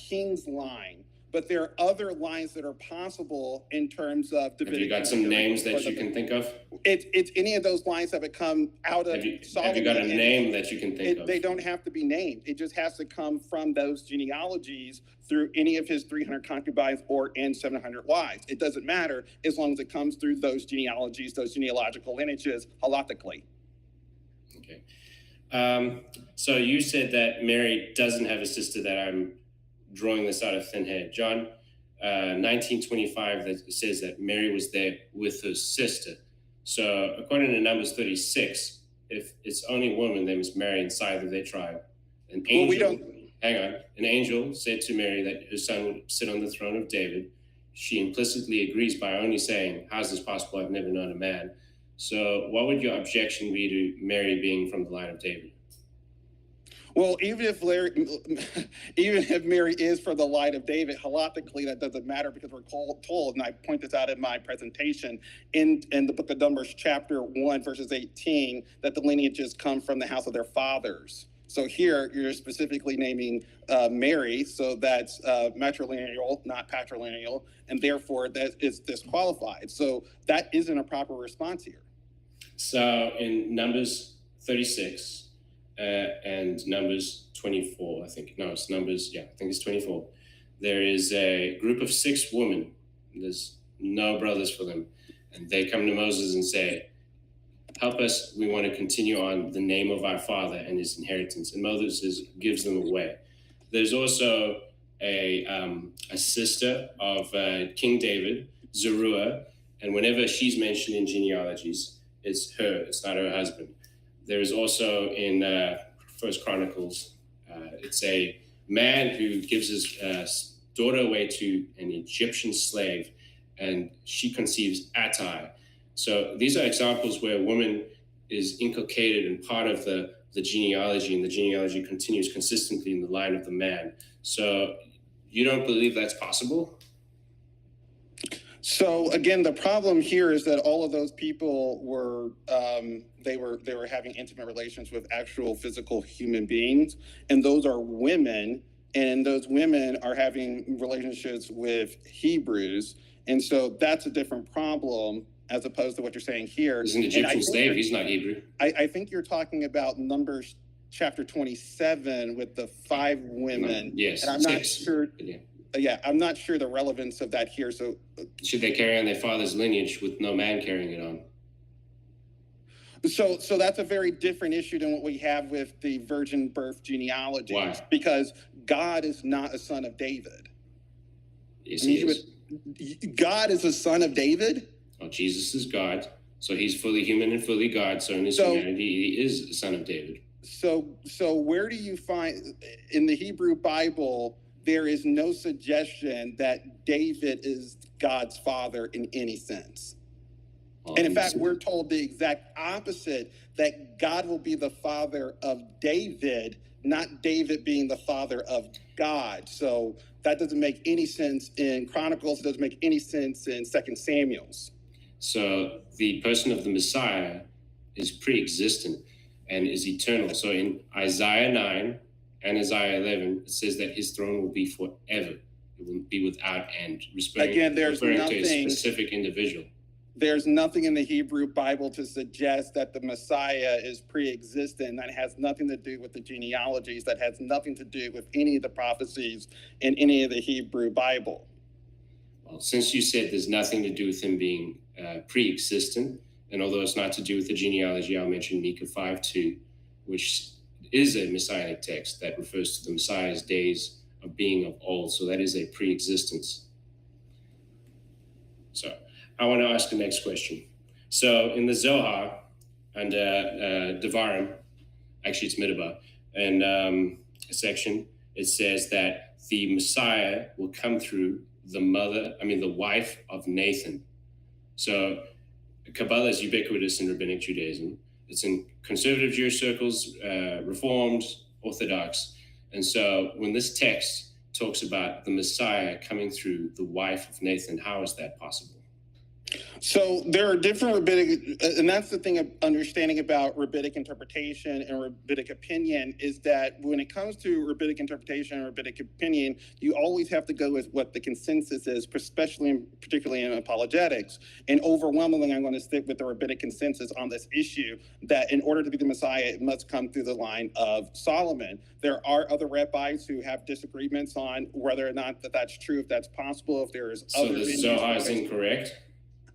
[SPEAKER 4] king's line, but there are other lines that are possible in terms of Davidic.
[SPEAKER 3] Have you got some names that you can think of?
[SPEAKER 4] It's any of those lines that would come out of Solomon.
[SPEAKER 3] Have you got a name that you can think of?
[SPEAKER 4] They don't have to be named. It just has to come from those genealogies through any of his 300 concubines or and 700 wives. It doesn't matter as long as it comes through those genealogies, those genealogical lineages, halachically.
[SPEAKER 3] Okay. So you said that Mary doesn't have a sister, that I'm drawing this out of thin air. John 19:25, that says that Mary was there with her sister. So according to Numbers 36, if it's only women, they must marry inside of their tribe. An angel said to Mary that her son would sit on the throne of David. She implicitly agrees by only saying, "How's this possible? I've never known a man." So what would your objection be to Mary being from the line of David?
[SPEAKER 4] Well, even if Mary is from the line of David, halachically, that doesn't matter, because we're told, and I point this out in my presentation, in the book of Numbers, chapter 1, verses 18, that the lineages come from the house of their fathers. So here you're specifically naming Mary, so that's matrilineal, not patrilineal, and therefore that is disqualified. So that isn't a proper response here.
[SPEAKER 3] So in Numbers 36 and Numbers 24, I think it's 24. There is a group of 6 women. There's no brothers for them. And they come to Moses and say, "Help us, we want to continue on the name of our father and his inheritance." And Moses gives them away. There's also a sister of King David, Zeruiah, and whenever she's mentioned in genealogies, it's her, it's not her husband. There is also in First Chronicles, it's a man who gives his daughter away to an Egyptian slave, and she conceives Attai. So these are examples where a woman is inculcated and part of the genealogy, and the genealogy continues consistently in the line of the man. So you don't believe that's possible?
[SPEAKER 4] So again, the problem here is that all of those people were they were having intimate relations with actual physical human beings, and those are women, and those women are having relationships with Hebrews, and so that's a different problem as opposed to what you're saying here.
[SPEAKER 3] He's an Egyptian slave. He's not Hebrew.
[SPEAKER 4] I think you're talking about Numbers chapter 27 with the 5 women.
[SPEAKER 3] No, yes,
[SPEAKER 4] and I'm
[SPEAKER 3] 6.
[SPEAKER 4] not sure. Yeah, I'm not sure the relevance of that here. So
[SPEAKER 3] should they carry on their father's lineage with no man carrying it on?
[SPEAKER 4] So that's a very different issue than what we have with the virgin birth genealogy.
[SPEAKER 3] Why?
[SPEAKER 4] Because God is not a son of David.
[SPEAKER 3] Yes, he is.
[SPEAKER 4] God is a son of David?
[SPEAKER 3] Oh, Jesus is God, so he's fully human and fully God. So in his humanity, he is a son of David.
[SPEAKER 4] So where do you find in the Hebrew Bible there is no suggestion that David is God's father in any sense? And in fact, we're told the exact opposite, that God will be the father of David, not David being the father of God. So that doesn't make any sense in Chronicles. It doesn't make any sense in 2 Samuel's.
[SPEAKER 3] So the person of the Messiah is pre-existent and is eternal. So in Isaiah 9 and Isaiah 11, it says that his throne will be forever. It will be without end.
[SPEAKER 4] Again, there's
[SPEAKER 3] referring
[SPEAKER 4] nothing
[SPEAKER 3] to a specific individual.
[SPEAKER 4] there's nothing in the Hebrew Bible to suggest that the Messiah is pre-existent. That has nothing to do with the genealogies. That has nothing to do with any of the prophecies in any of the Hebrew Bible.
[SPEAKER 3] Well, since you said there's nothing to do with him being pre-existent, and although it's not to do with the genealogy, I'll mention Micah 5:2, which is a messianic text that refers to the Messiah's days of being of old. So that is a pre-existence. So I want to ask the next question. So in the Zohar and Devarim, actually it's Midbar, and a section, it says that the Messiah will come through the wife of Nathan. So Kabbalah is ubiquitous in rabbinic Judaism. It's in conservative Jewish circles, Reformed, Orthodox. And so when this text talks about the Messiah coming through the wife of Nathan, how is that possible?
[SPEAKER 4] So there are different rabbinic, and that's the thing of understanding about rabbinic interpretation and rabbinic opinion, is that when it comes to rabbinic interpretation and rabbinic opinion, you always have to go with what the consensus is, particularly in apologetics. And overwhelmingly, I'm going to stick with the rabbinic consensus on this issue, that in order to be the Messiah, it must come through the line of Solomon. There are other rabbis who have disagreements on whether or not that's true, if that's possible, if there is
[SPEAKER 3] so
[SPEAKER 4] other.
[SPEAKER 3] So the Zohar is incorrect?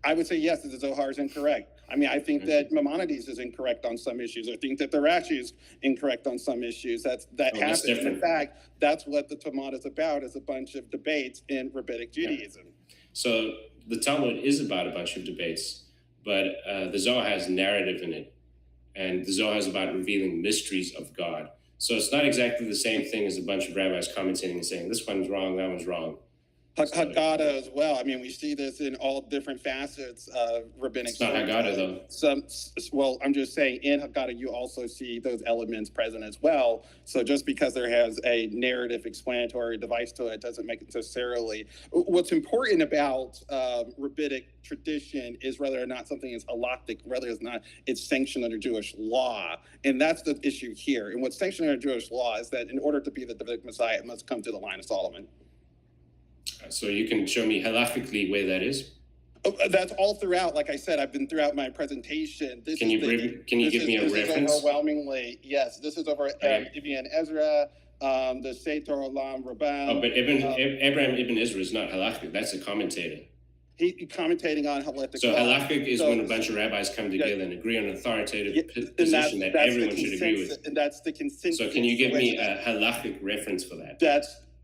[SPEAKER 4] I would say yes, the Zohar is incorrect. I mean, I think that Maimonides is incorrect on some issues. I think that the Rashi is incorrect on some issues. That happens. In fact, that's what the Talmud is about, is a bunch of debates in rabbinic Judaism.
[SPEAKER 3] So the Talmud is about a bunch of debates, but the Zohar has narrative in it, and the Zohar is about revealing mysteries of God. So it's not exactly the same thing as a bunch of rabbis commentating and saying, this one's wrong, that one's wrong.
[SPEAKER 4] Haggadah as well. I mean, we see this in all different facets of rabbinic.
[SPEAKER 3] It's not Haggadah, though.
[SPEAKER 4] I'm just saying, in Haggadah, you also see those elements present as well. So just because there has a narrative explanatory device to it doesn't make it necessarily. What's important about rabbinic tradition is whether or not something is halakhic, whether or not it's sanctioned under Jewish law. And that's the issue here. And what's sanctioned under Jewish law is that in order to be the Davidic Messiah, it must come to the line of Solomon.
[SPEAKER 3] So you can show me halachically where that is?
[SPEAKER 4] That's all throughout. Like I said, I've been throughout my presentation.
[SPEAKER 3] Can you give me a reference?
[SPEAKER 4] Overwhelmingly, yes. This is over Ibn Ezra, the Sefer Olam Rabbah.
[SPEAKER 3] Oh, but Abraham Ibn Ezra is not halachic. That's a commentator.
[SPEAKER 4] He commentating on halachic.
[SPEAKER 3] So halachic is when a bunch of rabbis come together and agree on an authoritative position that everyone should agree with.
[SPEAKER 4] And that's the consensus.
[SPEAKER 3] So can you give me a halachic reference for that?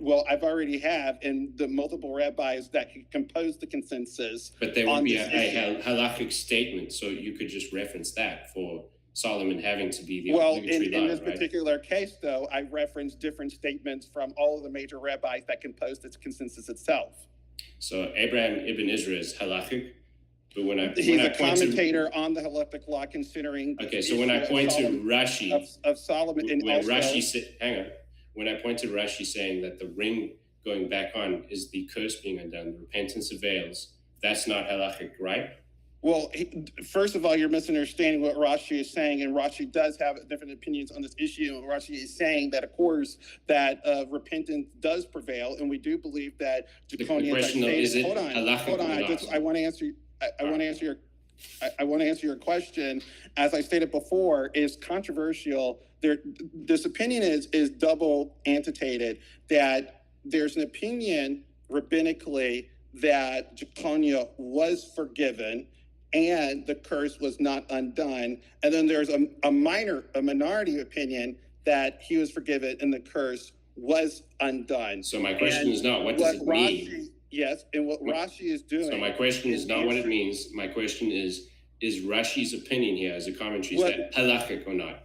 [SPEAKER 4] Well, I've already have in the multiple rabbis that compose the consensus.
[SPEAKER 3] But there would be a halachic statement, so you could just reference that for Solomon having to be the obligatory line,
[SPEAKER 4] in this particular case, though, I referenced different statements from all of the major rabbis that compose this consensus itself.
[SPEAKER 3] So Abraham Ibn Ezra is halachic, but
[SPEAKER 4] he's a commentator on the halachic law, considering.
[SPEAKER 3] Okay, so when I point to Rashi
[SPEAKER 4] of Solomon, and
[SPEAKER 3] when Rashi said, hang on. When I point to Rashi saying that the ring going back on is the curse being undone, the repentance avails, that's not halachic, right?
[SPEAKER 4] Well, first of all, you're misunderstanding what Rashi is saying, and Rashi does have different opinions on this issue. And Rashi is saying that, of course, that repentance does prevail, and we do believe that draconian.
[SPEAKER 3] The question is it halachic?
[SPEAKER 4] Hold on. I want to answer. I want to answer your question. As I stated before, is controversial. This opinion is double annotated, that there's an opinion rabbinically that Jeconiah was forgiven and the curse was not undone. And then there's a minority opinion that he was forgiven and the curse was undone.
[SPEAKER 3] So my question is not, what does it mean?
[SPEAKER 4] Yes, and what Rashi is doing.
[SPEAKER 3] So my question is not what it means. My question is Rashi's opinion here as a commentary, is that halachic or not?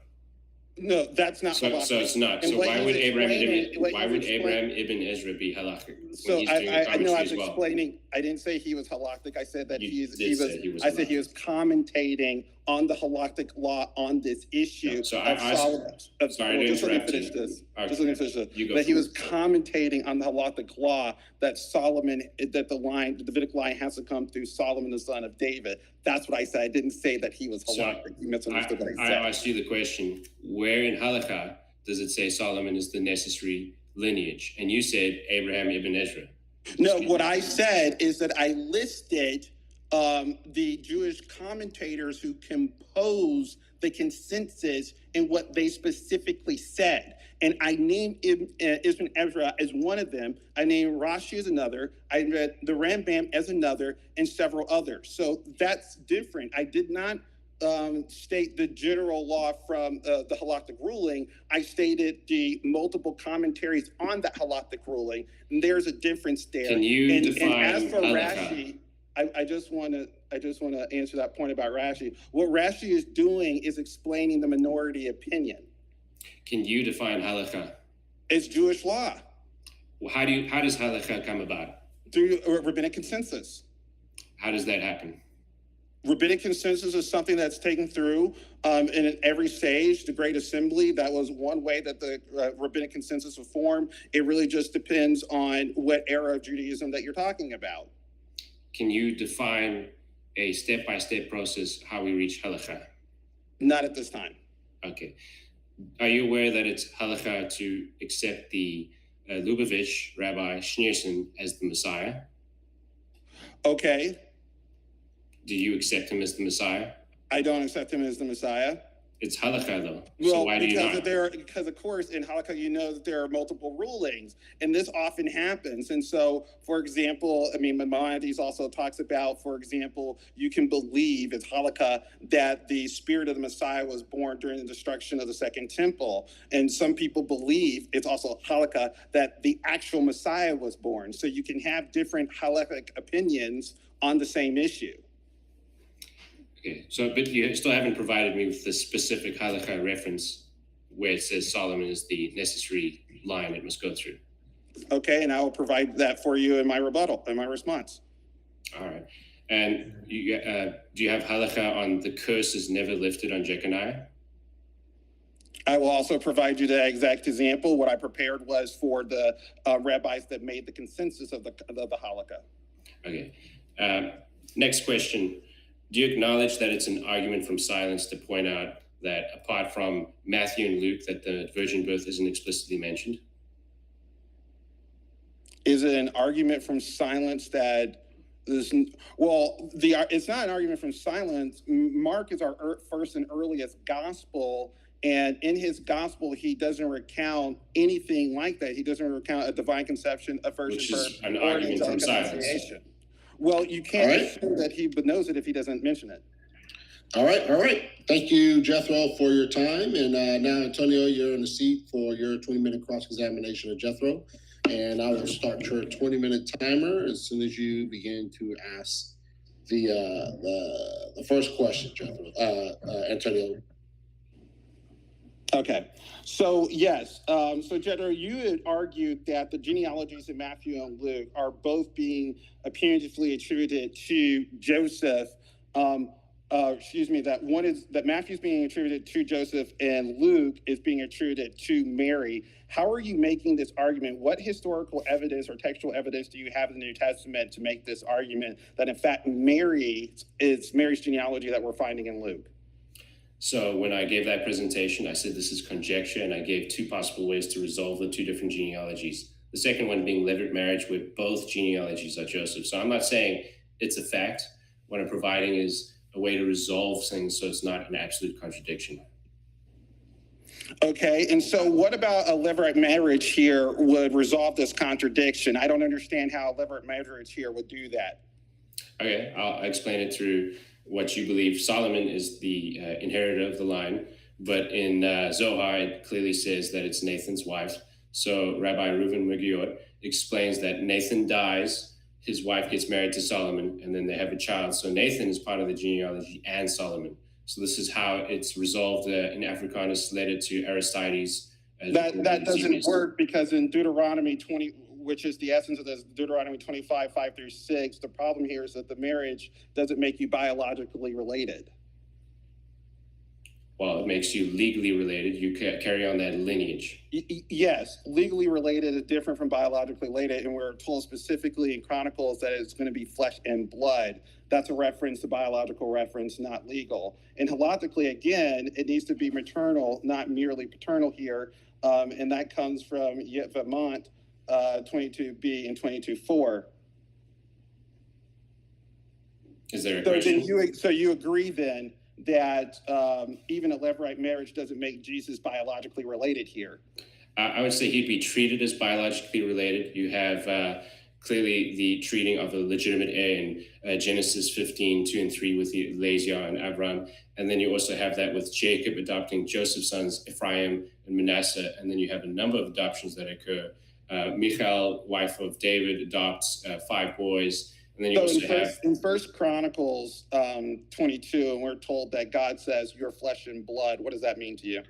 [SPEAKER 4] No, that's not halachic.
[SPEAKER 3] So it's not. So why would Abraham Ibn Ezra be halachic?
[SPEAKER 4] So I know I was explaining. I didn't say he was halachic. I said that he was commentating on the halakhic law on this issue.
[SPEAKER 3] Sorry, I
[SPEAKER 4] just let me finish this. That he was commentating on the halakhic law that Solomon, that the Davidic line has to come through Solomon, the son of David. That's what I said. I didn't say that he was halakhic. You misunderstood what I said.
[SPEAKER 3] I asked you the question, where in halakha does it say Solomon is the necessary lineage? And you said Abraham Ibn Ezra.
[SPEAKER 4] No, what I said is that I listed the Jewish commentators who compose the consensus and what they specifically said. And I named Ibn Ezra as one of them. I named Rashi as another. I read the Rambam as another, and several others. So that's different. I did not state the general law from the halakhic ruling. I stated the multiple commentaries on that halakhic ruling, and there's a difference there.
[SPEAKER 3] Can you define
[SPEAKER 4] and as for
[SPEAKER 3] halakha?
[SPEAKER 4] Rashi, I just want to answer that point about Rashi. What Rashi is doing is explaining the minority opinion.
[SPEAKER 3] Can you define halakha?
[SPEAKER 4] It's Jewish law.
[SPEAKER 3] Well, how does halakha come about?
[SPEAKER 4] Through rabbinic consensus.
[SPEAKER 3] How does that happen?
[SPEAKER 4] Rabbinic consensus is something that's taken through in every stage. The Great Assembly, that was one way that the rabbinic consensus was formed. It really just depends on what era of Judaism that you're talking about.
[SPEAKER 3] Can you define a step-by-step process how we reach halakha?
[SPEAKER 4] Not at this time.
[SPEAKER 3] Okay. Are you aware that it's halakha to accept the Lubavitch Rabbi Schneerson as the Messiah?
[SPEAKER 4] Okay.
[SPEAKER 3] Do you accept him as the Messiah?
[SPEAKER 4] I don't accept him as the Messiah.
[SPEAKER 3] It's halakha, though.
[SPEAKER 4] Well,
[SPEAKER 3] so why do you not?
[SPEAKER 4] Because, of course, in halakha, you know that there are multiple rulings, and this often happens. And so, for example, I mean, Maimonides also talks about, for example, you can believe, it's halakha, that the spirit of the Messiah was born during the destruction of the Second Temple. And some people believe, it's also halakha, that the actual Messiah was born. So you can have different halakhic opinions on the same issue.
[SPEAKER 3] Okay, so but you still haven't provided me with the specific halakha reference where it says Solomon is the necessary line it must go through.
[SPEAKER 4] Okay, and I will provide that for you in my rebuttal, in my response.
[SPEAKER 3] All right. And you, do you have halakha on the curse is never lifted on Jeconiah?
[SPEAKER 4] I will also provide you the exact example. What I prepared was for the rabbis that made the consensus of the halakha.
[SPEAKER 3] Okay. Next question. Do you acknowledge that it's an argument from silence to point out that apart from Matthew and Luke, that the virgin birth isn't explicitly mentioned?
[SPEAKER 4] Is it an argument from silence that this? Well, it's not an argument from silence. Mark is our first and earliest gospel, and in his gospel, he doesn't recount anything like that. He doesn't recount a divine conception, a virgin birth,
[SPEAKER 3] which is an argument from silence.
[SPEAKER 4] Well, you can't assume that he knows it if he doesn't mention it.
[SPEAKER 2] All right. Thank you, Jethro, for your time. And now, Antonio, you're in the seat for your 20-minute cross-examination of Jethro. And I will start your 20-minute timer as soon as you begin to ask the first question, Jethro. Antonio.
[SPEAKER 4] Okay. So, yes. So, Jethro, you had argued that the genealogies in Matthew and Luke are both being punitively attributed to Joseph. That Matthew's being attributed to Joseph and Luke is being attributed to Mary. How are you making this argument? What historical evidence or textual evidence do you have in the New Testament to make this argument that, in fact, Mary is Mary's genealogy that we're finding in Luke?
[SPEAKER 3] So when I gave that presentation, I said this is conjecture, and I gave two possible ways to resolve the two different genealogies. The second one being levirate marriage, where both genealogies are Joseph. So I'm not saying it's a fact. What I'm providing is a way to resolve things so it's not an absolute contradiction.
[SPEAKER 4] Okay, and so what about a levirate marriage here would resolve this contradiction? I don't understand how a levirate marriage here would do that.
[SPEAKER 3] Okay, I'll explain it through what you believe. Solomon is the inheritor of the line, but in Zohar, it clearly says that it's Nathan's wife. So Rabbi Reuven Megiot explains that Nathan dies, his wife gets married to Solomon, and then they have a child. So Nathan is part of the genealogy and Solomon. So this is how it's resolved in Africanus letter to Aristides.
[SPEAKER 4] That doesn't work because in Deuteronomy 20, which is the essence of this, Deuteronomy 25, 5-6, the problem here is that the marriage doesn't make you biologically related.
[SPEAKER 3] Well, it makes you legally related. You carry on that lineage.
[SPEAKER 4] Yes, legally related is different from biologically related, and we're told specifically in Chronicles that it's going to be flesh and blood. That's a reference to biological reference, not legal. And halachically, again, it needs to be maternal, not merely paternal here, and that comes from Vermont 22b and 22.4.
[SPEAKER 3] Is there a
[SPEAKER 4] So
[SPEAKER 3] question?
[SPEAKER 4] you agree then that even a Levirate marriage doesn't make Jesus biologically related here?
[SPEAKER 3] I would say he'd be treated as biologically related. You have clearly the treating of a legitimate heir in Genesis 15, 2 and 3 with Eliezer and Abraham. And then you also have that with Jacob adopting Joseph's sons, Ephraim and Manasseh. And then you have a number of adoptions that occur. Michal, wife of David, adopts 5 boys. And then you also have
[SPEAKER 4] in First Chronicles 22, and we're told that God says, "Your flesh and blood." What does that mean to you?
[SPEAKER 3] It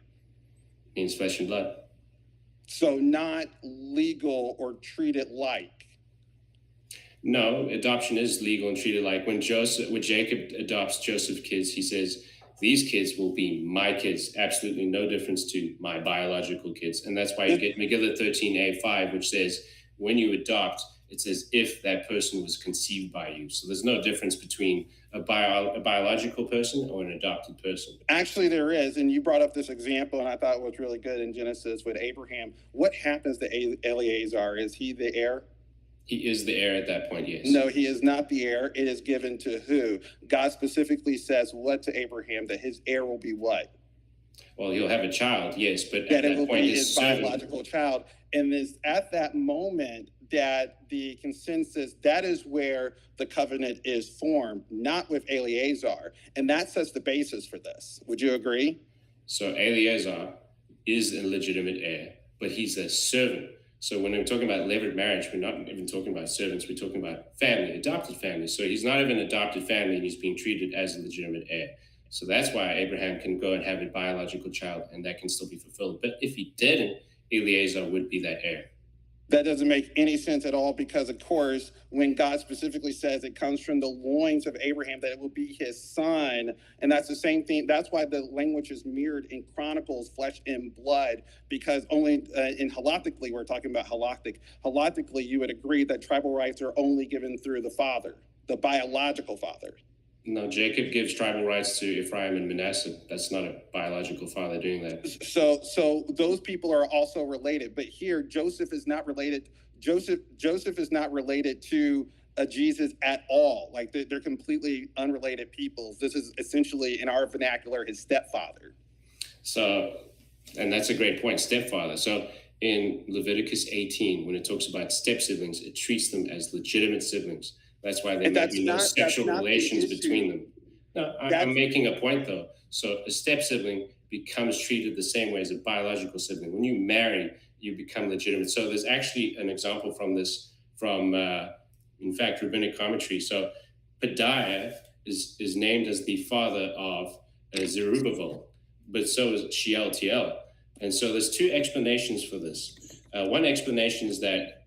[SPEAKER 3] means flesh and blood.
[SPEAKER 4] So not legal or treated like.
[SPEAKER 3] No, adoption is legal and treated like. When Jacob adopts Joseph's kids, he says, "These kids will be my kids." Absolutely no difference to my biological kids. And that's why you get Megillah 13a5, which says, when you adopt, it's as if that person was conceived by you. So there's no difference between a biological person or an adopted person.
[SPEAKER 4] Actually, there is. And you brought up this example, and I thought it was really good in Genesis with Abraham. What happens to Eleazar? Is he the heir?
[SPEAKER 3] He is the heir at that point, yes.
[SPEAKER 4] No, he is not the heir. It is given to who? God specifically says what to Abraham? That his heir will be what?
[SPEAKER 3] Well, he'll have a child, yes, but
[SPEAKER 4] that
[SPEAKER 3] at
[SPEAKER 4] it will
[SPEAKER 3] that point,
[SPEAKER 4] be his biological child. And it's at that moment that the consensus, that is where the covenant is formed, not with Eleazar. And that sets the basis for this. Would you agree?
[SPEAKER 3] So Eleazar is a legitimate heir, but he's a servant. So when we're talking about levirate marriage, we're not even talking about servants, we're talking about family, adopted family. So he's not even adopted family, and he's being treated as a legitimate heir. So that's why Abraham can go and have a biological child, and that can still be fulfilled. But if he didn't, Eleazar would be that heir.
[SPEAKER 4] That doesn't make any sense at all, because, of course, when God specifically says it comes from the loins of Abraham, that it will be his son, and that's the same thing. That's why the language is mirrored in Chronicles, flesh and blood, because only in halachically, we're talking about halachically, you would agree that tribal rights are only given through the father, the biological father.
[SPEAKER 3] No, Jacob gives tribal rights to Ephraim and Manasseh. That's not a biological father doing that.
[SPEAKER 4] So those people are also related. But here, Joseph is not related. Joseph is not related to Jesus at all. Like they're completely unrelated peoples. This is essentially, in our vernacular, his stepfather.
[SPEAKER 3] So, and that's a great point, stepfather. So in Leviticus 18, when it talks about step siblings, it treats them as legitimate siblings. That's why there may be no sexual relations between them. No, I'm making a point, though. So a step sibling becomes treated the same way as a biological sibling. When you marry, you become legitimate. So there's actually an example from this, in fact, rabbinic commentary. So Pedaiah is named as the father of Zerubbabel, but so is Shealtiel. And so there's 2 explanations for this. One explanation is that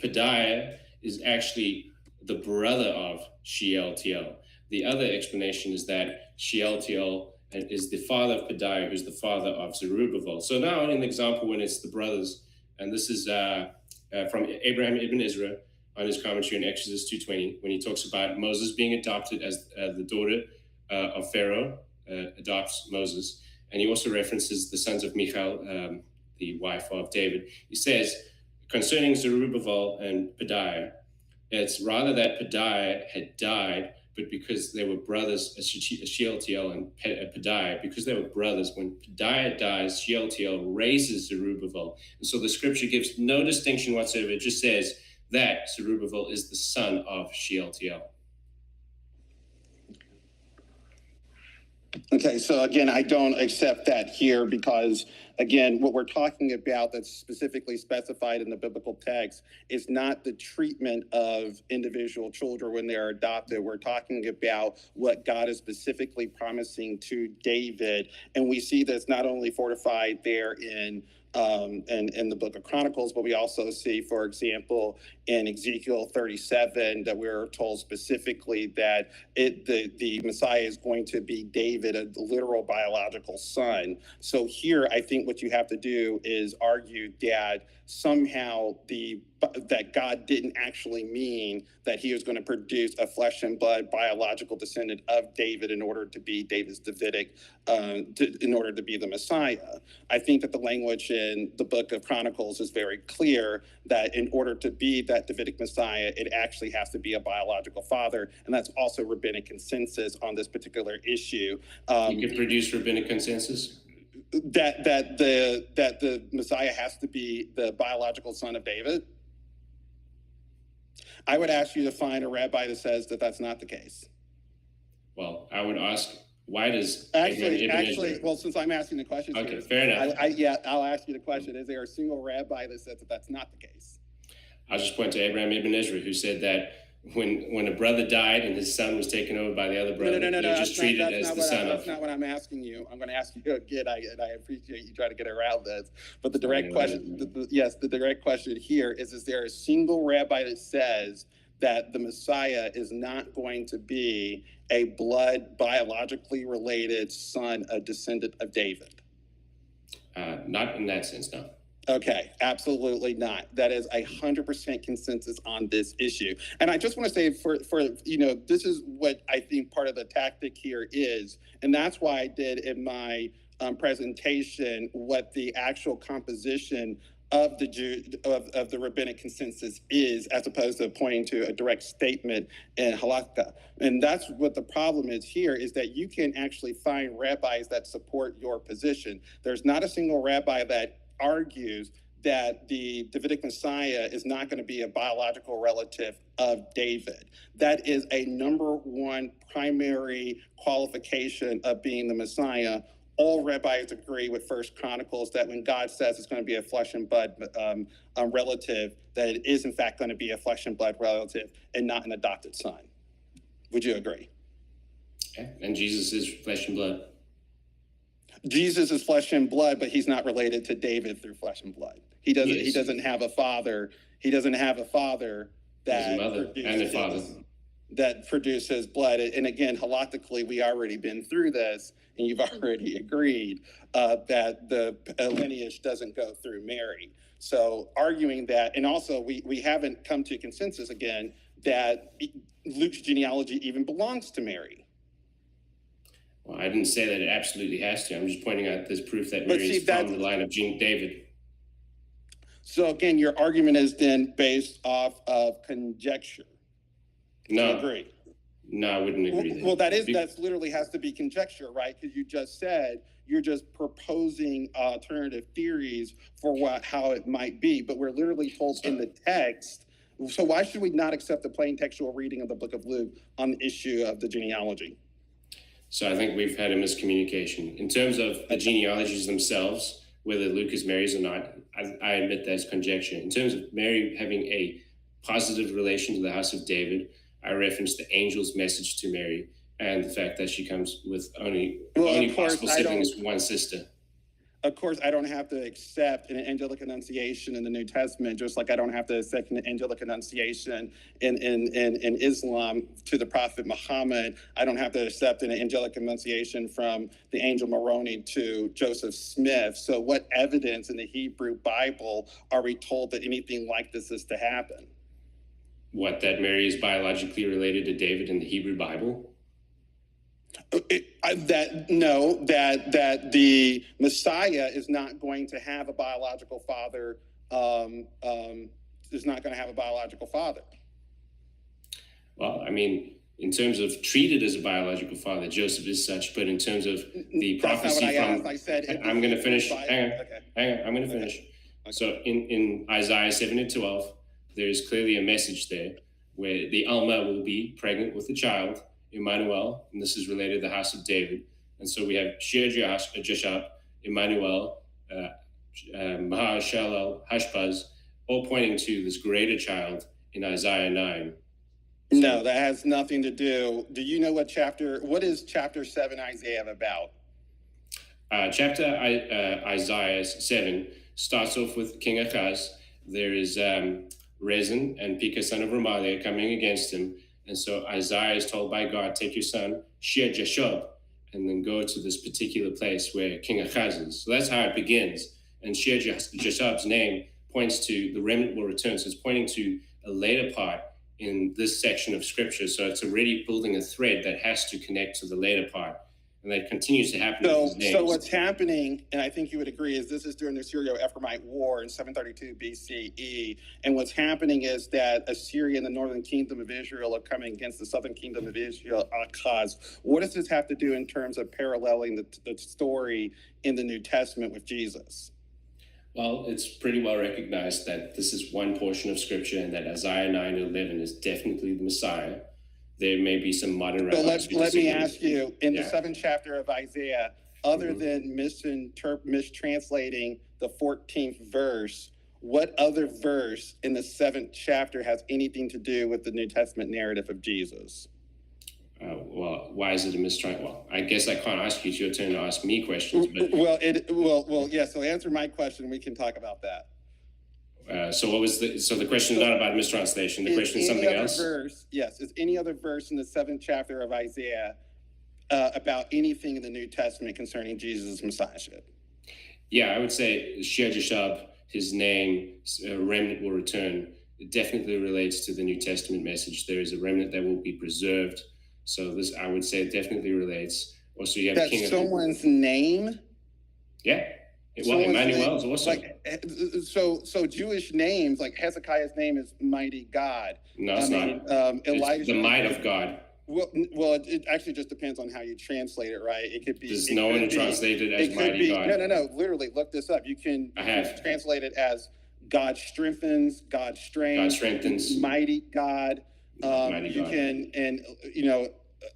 [SPEAKER 3] Pedaiah is actually the brother of Shealtiel. The other explanation is that Shealtiel is the father of Pedaiah, who's the father of Zerubbabel. So now in the example when it's the brothers, and this is from Abraham ibn Ezra on his commentary in Exodus 2:20, when he talks about Moses being adopted as the daughter of Pharaoh, adopts Moses. And he also references the sons of Michal, the wife of David. He says, concerning Zerubbabel and Pedaiah, it's rather that Pedaiah had died, but because they were brothers, Shealtiel and Pedaiah, because they were brothers, when Pedaiah dies, Shealtiel raises Zerubbabel. And so the scripture gives no distinction whatsoever. It just says that Zerubbabel is the son of Shealtiel.
[SPEAKER 4] Okay, so again, I don't accept that here because, again, what we're talking about that's specifically specified in the biblical text is not the treatment of individual children when they're adopted. We're talking about what God is specifically promising to David. And we see this not only fortified there in the book of Chronicles, but we also see, for example, in Ezekiel 37, that we're told specifically that the Messiah is going to be David, a literal biological son. So here, I think what you have to do is argue that somehow that God didn't actually mean that he was going to produce a flesh and blood biological descendant of David in order to be David's Davidic, in order to be the Messiah. I think that the language in the book of Chronicles is very clear that in order to be that Davidic Messiah, it actually has to be a biological father, and that's also rabbinic consensus on this particular issue.
[SPEAKER 3] You can produce rabbinic consensus?
[SPEAKER 4] That the Messiah has to be the biological son of David. I would ask you to find a rabbi that says that that's not the case.
[SPEAKER 3] Well, I would ask, why does
[SPEAKER 4] actually, well, since I'm asking the question,
[SPEAKER 3] okay, fair enough.
[SPEAKER 4] I'll ask you the question: is there a single rabbi that says that that's not the case?
[SPEAKER 3] I'll just point to Abraham ibn Ezra, who said that when a brother died and his son was taken over by the other brother,
[SPEAKER 4] no,
[SPEAKER 3] he just treated as the son of.
[SPEAKER 4] That's not what I'm asking you. I'm going to ask you again. I appreciate you trying to get around this, but the direct question, the direct question here is there a single rabbi that says that the Messiah is not going to be a blood biologically related son, a descendant of David?
[SPEAKER 3] Not in that sense, no.
[SPEAKER 4] Okay, absolutely not. That is 100% consensus on this issue. And I just want to say for this is what I think part of the tactic here is, and that's why I did in my presentation what the actual composition of the rabbinic consensus is, as opposed to pointing to a direct statement in halakha. And that's what the problem is here, is that you can actually find rabbis that support your position. There's not a single rabbi that argues that the Davidic Messiah is not going to be a biological relative of David. That is a number one primary qualification of being the Messiah. All rabbis agree with First Chronicles that when God says it's going to be a flesh and blood relative, that it is in fact going to be a flesh and blood relative and not an adopted son. Would you agree?
[SPEAKER 3] Okay. And Jesus is flesh and blood.
[SPEAKER 4] Jesus is flesh and blood, but he's not related to David through flesh and blood. He doesn't have a father. He doesn't have a father that produces blood. And again, halachically, we already been through this, and you've already agreed that the lineage doesn't go through Mary. So arguing that, and also we haven't come to consensus again that Luke's genealogy even belongs to Mary.
[SPEAKER 3] Well, I didn't say that it absolutely has to. I'm just pointing out there's proof that Mary is from the line of David.
[SPEAKER 4] So again, your argument is then based off of conjecture.
[SPEAKER 3] No.
[SPEAKER 4] I agree.
[SPEAKER 3] No, I wouldn't agree.
[SPEAKER 4] Well, that's literally has to be conjecture, right? Because you just said you're just proposing alternative theories for how it might be, but we're literally told in the text. So why should we not accept the plain textual reading of the book of Luke on the issue of the genealogy?
[SPEAKER 3] So I think we've had a miscommunication. In terms of the genealogies themselves, whether Luke is Mary's or not, I admit that's conjecture. In terms of Mary having a positive relation to the house of David, I referenced the angel's message to Mary and the fact that she comes with only possible siblings, one sister.
[SPEAKER 4] Of course, I don't have to accept an angelic annunciation in the New Testament, just like I don't have to accept an angelic annunciation in Islam to the Prophet Muhammad. I don't have to accept an angelic annunciation from the angel Moroni to Joseph Smith. So what evidence in the Hebrew Bible are we told that anything like this is to happen?
[SPEAKER 3] What, that Mary is biologically related to David in the Hebrew Bible?
[SPEAKER 4] That the Messiah is not going to have a biological father. Is not going to have a biological father.
[SPEAKER 3] Well, I mean, in terms of treated as a biological father, Joseph is such. But in terms of the prophecy I'm going to finish. Hang on. I'm going to finish. Okay. So in Isaiah 7:12, there is clearly a message there where the Alma will be pregnant with a child, Emmanuel, and this is related to the house of David. And so we have Shir Jashab, Emmanuel, Mahashalal, Hashbaz, all pointing to this greater child in Isaiah 9.
[SPEAKER 4] No, that has nothing to do. Do you know what is chapter 7 Isaiah about?
[SPEAKER 3] Chapter Isaiah 7 starts off with King Ahaz. There is Rezin and Pekah, son of Remaliah, coming against him. And so Isaiah is told by God, take your son, Shir Jashab, and then go to this particular place where King Ahaz is. So that's how it begins. And Shir Jashab's name points to the remnant will return. So it's pointing to a later part in this section of scripture. So it's already building a thread that has to connect to the later part. And that continues to happen.
[SPEAKER 4] So what's happening, and I think you would agree, is this is during the Syro-Ephraimite War in 732 BCE. And what's happening is that Assyria and the northern kingdom of Israel are coming against the southern kingdom of Israel, Ahaz. What does this have to do in terms of paralleling the story in the New Testament with Jesus?
[SPEAKER 3] Well, it's pretty well recognized that this is one portion of scripture and that Isaiah 9:11 is definitely the Messiah. There may be some modern.
[SPEAKER 4] So let me ask you, in the 7th chapter of Isaiah, other than mistranslating the 14th verse, what other verse in the 7th chapter has anything to do with the New Testament narrative of Jesus?
[SPEAKER 3] Well, why is it a mistranslation? Well, I guess I can't ask you. It's your turn to ask me questions. But...
[SPEAKER 4] Yeah. So answer my question. We can talk about that.
[SPEAKER 3] So the question is not about mistranslation. The question is something else.
[SPEAKER 4] Is any other verse in the 7th chapter of Isaiah about anything in the New Testament concerning Jesus' messiahship?
[SPEAKER 3] Yeah, I would say Shir Jashab, his name, a remnant will return. It definitely relates to the New Testament message. There is a remnant that will be preserved. So this, I would say, definitely relates. Also, you have
[SPEAKER 4] that's
[SPEAKER 3] King
[SPEAKER 4] someone's name.
[SPEAKER 3] Yeah. Well, Emmanuel is also
[SPEAKER 4] so Jewish names, like Hezekiah's name is Mighty God.
[SPEAKER 3] No, it's not.
[SPEAKER 4] Elijah,
[SPEAKER 3] it's the might of God.
[SPEAKER 4] Well, it actually just depends on how you translate it, right? It could be.
[SPEAKER 3] There's no one who translated as Mighty God.
[SPEAKER 4] No. Literally, look this up. You can translate it as God strengthens, God strengthens, Mighty God.
[SPEAKER 3] Mighty God.
[SPEAKER 4] You can, and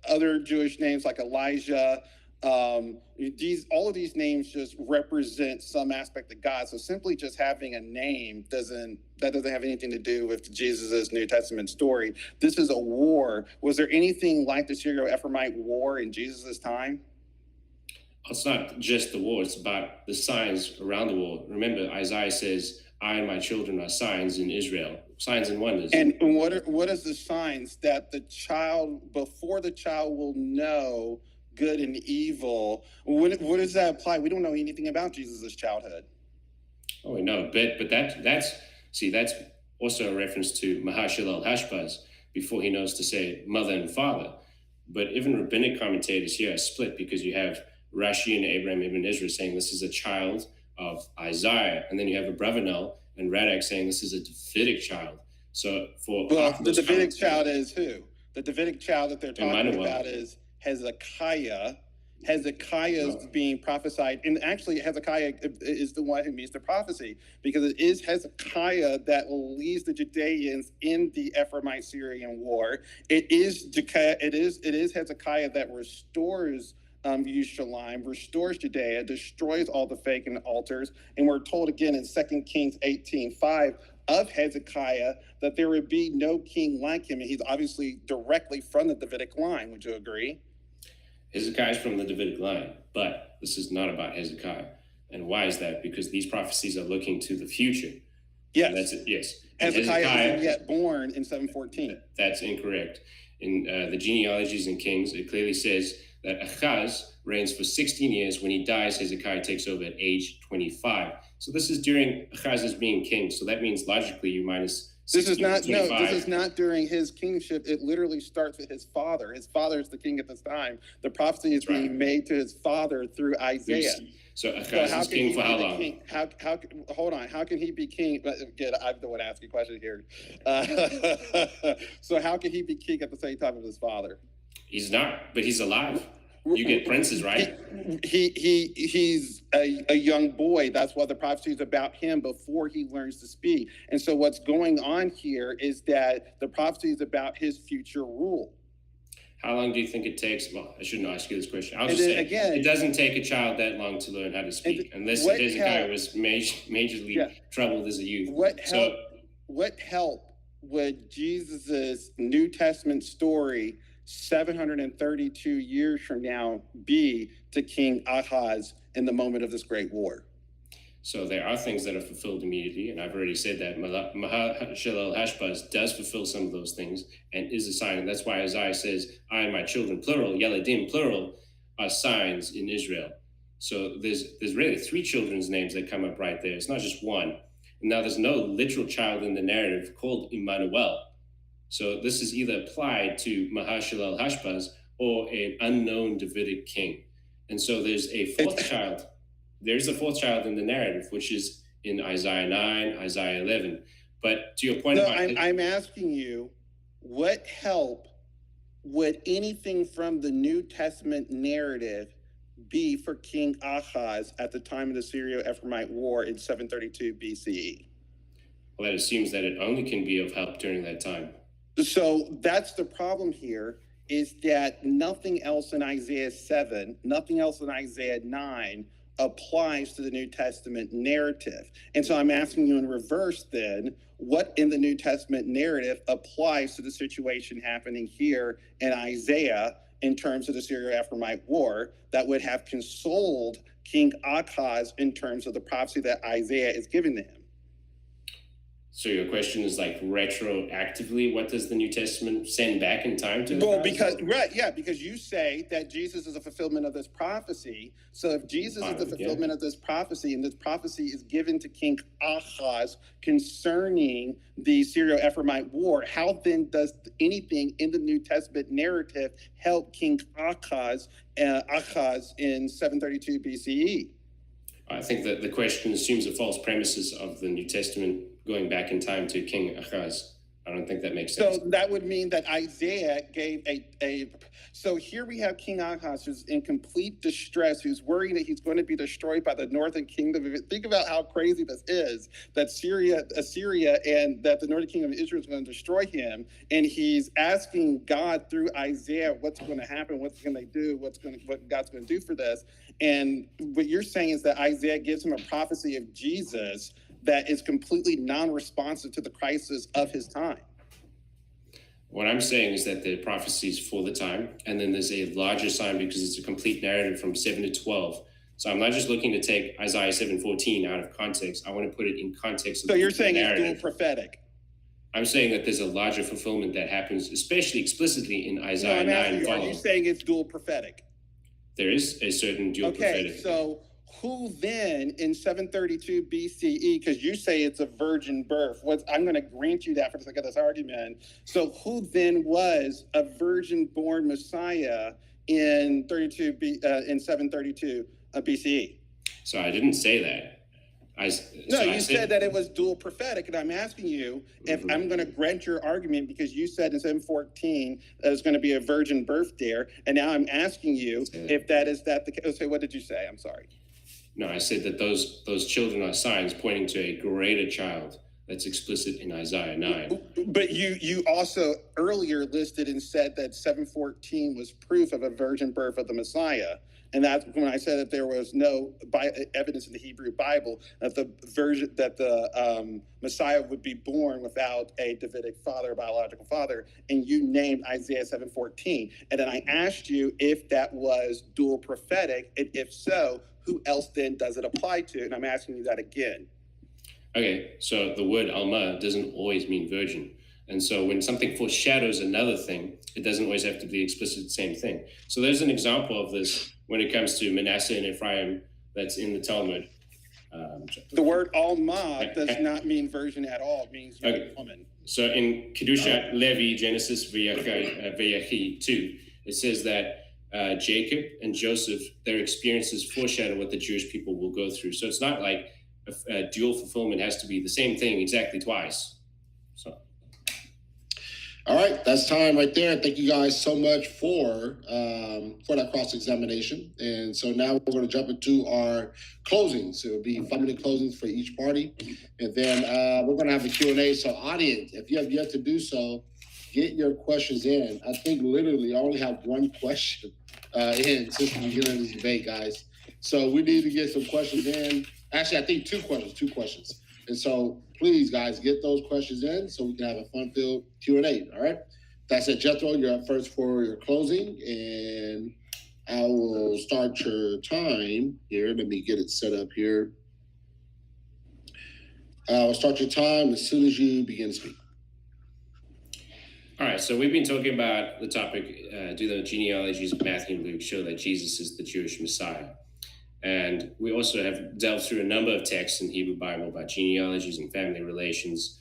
[SPEAKER 4] other Jewish names like Elijah. All of these names just represent some aspect of God. So simply just having a name doesn't have anything to do with Jesus' New Testament story. This is a war. Was there anything like the Syro-Ephraimite war in Jesus' time?
[SPEAKER 3] It's not just the war, it's about the signs around the war. Remember, Isaiah says, I and my children are signs in Israel, signs and wonders.
[SPEAKER 4] And what is the signs that before the child will know good and evil? What does that apply? We don't know anything about Jesus' childhood.
[SPEAKER 3] Oh, we know, but that's also a reference to Mahashalal Hashbaz, before he knows to say mother and father. But even rabbinic commentators here are split, because you have Rashi and Abraham ibn Ezra saying this is a child of Isaiah, and then you have Abravanel and Radak saying this is a Davidic child. So
[SPEAKER 4] the Davidic child is who? The Davidic child that they're talking about is Hezekiah. Hezekiah is being prophesied, and actually Hezekiah is the one who meets the prophecy, because it is Hezekiah that leads the Judeans in the Ephraimite Syrian war. It is Hezekiah that restores Yerushalayim, restores Judea, destroys all the fake altars, and we're told again in 2 Kings 18:5 of Hezekiah that there would be no king like him, and he's obviously directly from the Davidic line. Would you agree?
[SPEAKER 3] Hezekiah is from the Davidic line, but this is not about Hezekiah. And why is that? Because these prophecies are looking to the future.
[SPEAKER 4] Yes.
[SPEAKER 3] That's it. Yes.
[SPEAKER 4] Hezekiah isn't yet born in 714.
[SPEAKER 3] That's incorrect. In the genealogies in Kings, it clearly says that Ahaz reigns for 16 years. When he dies, Hezekiah takes over at age 25. So this is during Ahaz's being king. So that means logically you minus 16
[SPEAKER 4] this is not during his kingship. It literally starts with his father. His father is the king at this time. The prophecy is being made to his father through Isaiah.
[SPEAKER 3] So Ahaz is king for how long?
[SPEAKER 4] Hold on. How can he be king? Again, I'm the one asking questions here. So how can he be king at the same time as his father?
[SPEAKER 3] He's not, but he's alive. You get princes, right?
[SPEAKER 4] He's a young boy. That's why the prophecy is about him before he learns to speak. And so what's going on here is that the prophecy is about his future rule.
[SPEAKER 3] How long do you think it takes? Well, I shouldn't ask you this question. I'll just say, again, it doesn't take a child that long to learn how to speak, unless Hezekiah was majorly troubled as a youth.
[SPEAKER 4] What help would Jesus' New Testament story 732 years from now be to King Ahaz in the moment of this great war?
[SPEAKER 3] So there are things that are fulfilled immediately, and I've already said that Mahashalal Hashbaz does fulfill some of those things and is a sign, and that's why Isaiah says, I and my children, plural, Yeladim, plural, are signs in Israel. So there's really three children's names that come up right there. It's not just one. Now, there's no literal child in the narrative called Immanuel. So this is either applied to Mahashalal Hashbaz or an unknown Davidic king. And so there's a fourth child. There's a fourth child in the narrative, which is in Isaiah 9, Isaiah 11. But to your point
[SPEAKER 4] No,
[SPEAKER 3] about...
[SPEAKER 4] I'm asking you, what help would anything from the New Testament narrative be for King Ahaz at the time of the Syro-Ephraimite War in 732 BCE?
[SPEAKER 3] Well, that assumes that it only can be of help during that time.
[SPEAKER 4] So that's the problem here, is that nothing else in Isaiah 7, nothing else in Isaiah 9 applies to the New Testament narrative. And so I'm asking you in reverse then, what in the New Testament narrative applies to the situation happening here in Isaiah in terms of the Syro-Ephraimite War that would have consoled King Ahaz in terms of the prophecy that Isaiah is giving to him?
[SPEAKER 3] So your question is like retroactively, what does the New Testament send back in time to?
[SPEAKER 4] Well, because you say that Jesus is a fulfillment of this prophecy. So if Jesus is the fulfillment of this prophecy, and this prophecy is given to King Ahaz concerning the Syro-Ephraimite War, how then does anything in the New Testament narrative help King Ahaz in 732 BCE?
[SPEAKER 3] I think that the question assumes the false premises of the New Testament going back in time to King Ahaz. I don't think that makes sense.
[SPEAKER 4] So that would mean that Isaiah gave so here we have King Ahaz who's in complete distress, who's worrying that he's going to be destroyed by the northern kingdom. Think about how crazy this is, that Assyria and that the northern kingdom of Israel is going to destroy him. And he's asking God through Isaiah, what's going to happen? What's going to do? What God's going to do for this? And what you're saying is that Isaiah gives him a prophecy of Jesus that is completely non-responsive to the crisis of his time.
[SPEAKER 3] What I'm saying is that the prophecy is for the time, and then there's a larger sign because it's a complete narrative from 7 to 12. So I'm not just looking to take Isaiah 7:14 out of context. I want to put it in context of
[SPEAKER 4] so you're saying
[SPEAKER 3] narrative.
[SPEAKER 4] It's dual prophetic?
[SPEAKER 3] I'm saying that there's a larger fulfillment that happens, especially explicitly in Isaiah 9.
[SPEAKER 4] Are you saying it's dual prophetic?
[SPEAKER 3] There is a certain dual prophetic.
[SPEAKER 4] Okay, so who then in 732 BCE, because you say it's a virgin birth, I'm going to grant you that for the sake of this argument. So who then was a virgin-born Messiah in 732 BCE?
[SPEAKER 3] So I didn't say that.
[SPEAKER 4] You said that it was dual prophetic, and I'm asking you if I'm going to grant your argument because you said in 714 that it's going to be a virgin birth there, and now I'm asking you if that is the case. So what did you say? I'm sorry.
[SPEAKER 3] No, I said that those children are signs pointing to a greater child that's explicit in Isaiah 9.
[SPEAKER 4] But you also earlier listed and said that 714 was proof of a virgin birth of the Messiah. And that's when I said that there was no evidence in the Hebrew Bible that the Messiah would be born without a Davidic father, a biological father. And you named Isaiah 7:14. And then I asked you if that was dual prophetic, and if so, who else then does it apply to? And I'm asking you that again.
[SPEAKER 3] Okay, so the word Alma doesn't always mean virgin. And so when something foreshadows another thing, it doesn't always have to be explicit the same thing. So there's an example of this when it comes to Manasseh and Ephraim that's in the Talmud.
[SPEAKER 4] The word Alma does not mean virgin at all. It means woman.
[SPEAKER 3] So in Kedushat Levi, Genesis Vayachi 2, it says that Jacob and Joseph, their experiences foreshadow what the Jewish people will go through. So it's not like a dual fulfillment has to be the same thing exactly twice. So.
[SPEAKER 2] All right, that's time right there. Thank you guys so much for that cross-examination. And so now we're going to jump into our closings. It will be 5-minute closings for each party. And then we're going to have a Q&A. So audience, if you have yet to do so, get your questions in. I think literally I only have one question in since the beginning of this debate, guys. So we need to get some questions in. Actually, I think two questions. And so please, guys, get those questions in so we can have a fun-filled Q&A, all right? That's it, Jethro. You're up first for your closing, and I will start your time here. Let me get it set up here. I'll start your time as soon as you begin to speak.
[SPEAKER 3] All right, so we've been talking about the topic, do the genealogies of Matthew and Luke show that Jesus is the Jewish Messiah? And we also have delved through a number of texts in Hebrew Bible about genealogies and family relations.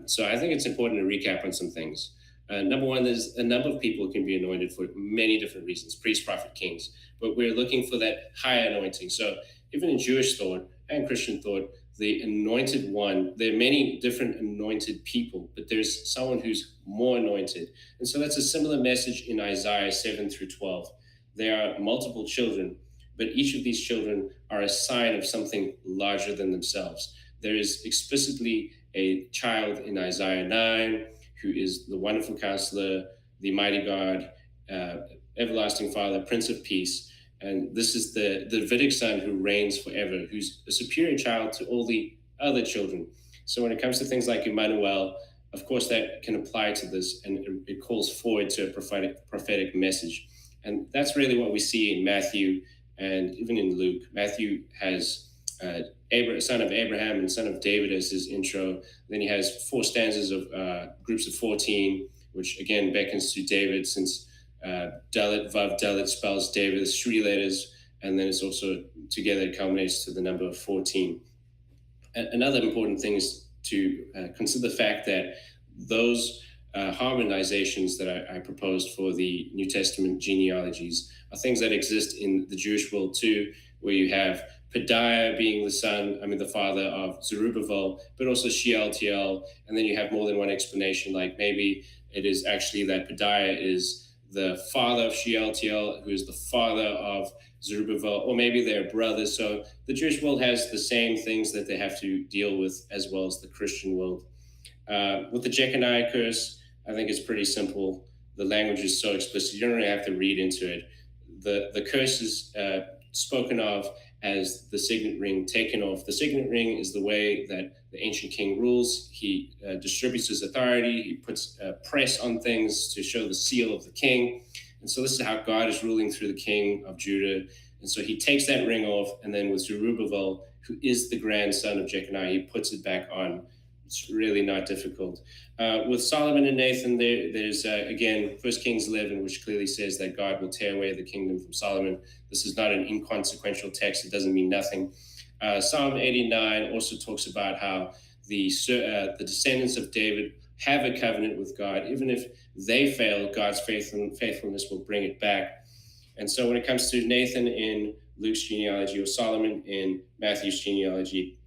[SPEAKER 3] So I think it's important to recap on some things. Number one, there's a number of people who can be anointed for many different reasons, priests, prophet, kings, but we're looking for that higher anointing. So even in Jewish thought and Christian thought, the anointed one, there are many different anointed people, but there's someone who's more anointed. And so that's a similar message in Isaiah 7 through 12. There are multiple children, but each of these children are a sign of something larger than themselves. There is explicitly a child in Isaiah 9 who is the wonderful counselor, the mighty God, everlasting Father, Prince of Peace. And this is the Davidic son who reigns forever, who's a superior child to all the other children. So when it comes to things like Emmanuel, of course, that can apply to this, and it calls forward to a prophetic message. And that's really what we see in Matthew and even in Luke. Matthew has son of Abraham and son of David as his intro. Then he has 4 stanzas of groups of 14, which again beckons to David, since Dalit, Vav, Dalit spells David as 3 letters, and then it's also together culminates to the number of 14. Another important thing is to consider the fact that those harmonizations that I proposed for the New Testament genealogies are things that exist in the Jewish world too, where you have Pedaiah being the father of Zerubbabel, but also Shealtiel, and then you have more than one explanation, like maybe it is actually that Pedaiah is the father of Shealtiel, who is the father of Zerubbabel, or maybe they're brothers. So the Jewish world has the same things that they have to deal with as well as the Christian world. With the Jeconiah curse, I think it's pretty simple. The language is so explicit, you don't really have to read into it. The curse is spoken of as the signet ring taken off. The signet ring is the way that the ancient king rules. He distributes his authority. He puts press on things to show the seal of the king. And so this is how God is ruling through the king of Judah. And so he takes that ring off, and then with Zerubbabel, who is the grandson of Jeconiah, he puts it back on. It's really not difficult. With Solomon and Nathan, there's, again, 1 Kings 11, which clearly says that God will tear away the kingdom from Solomon. This is not an inconsequential text. It doesn't mean nothing. Psalm 89 also talks about how the descendants of David have a covenant with God. Even if they fail, God's faithfulness will bring it back. And so when it comes to Nathan in Luke's genealogy or Solomon in Matthew's genealogy,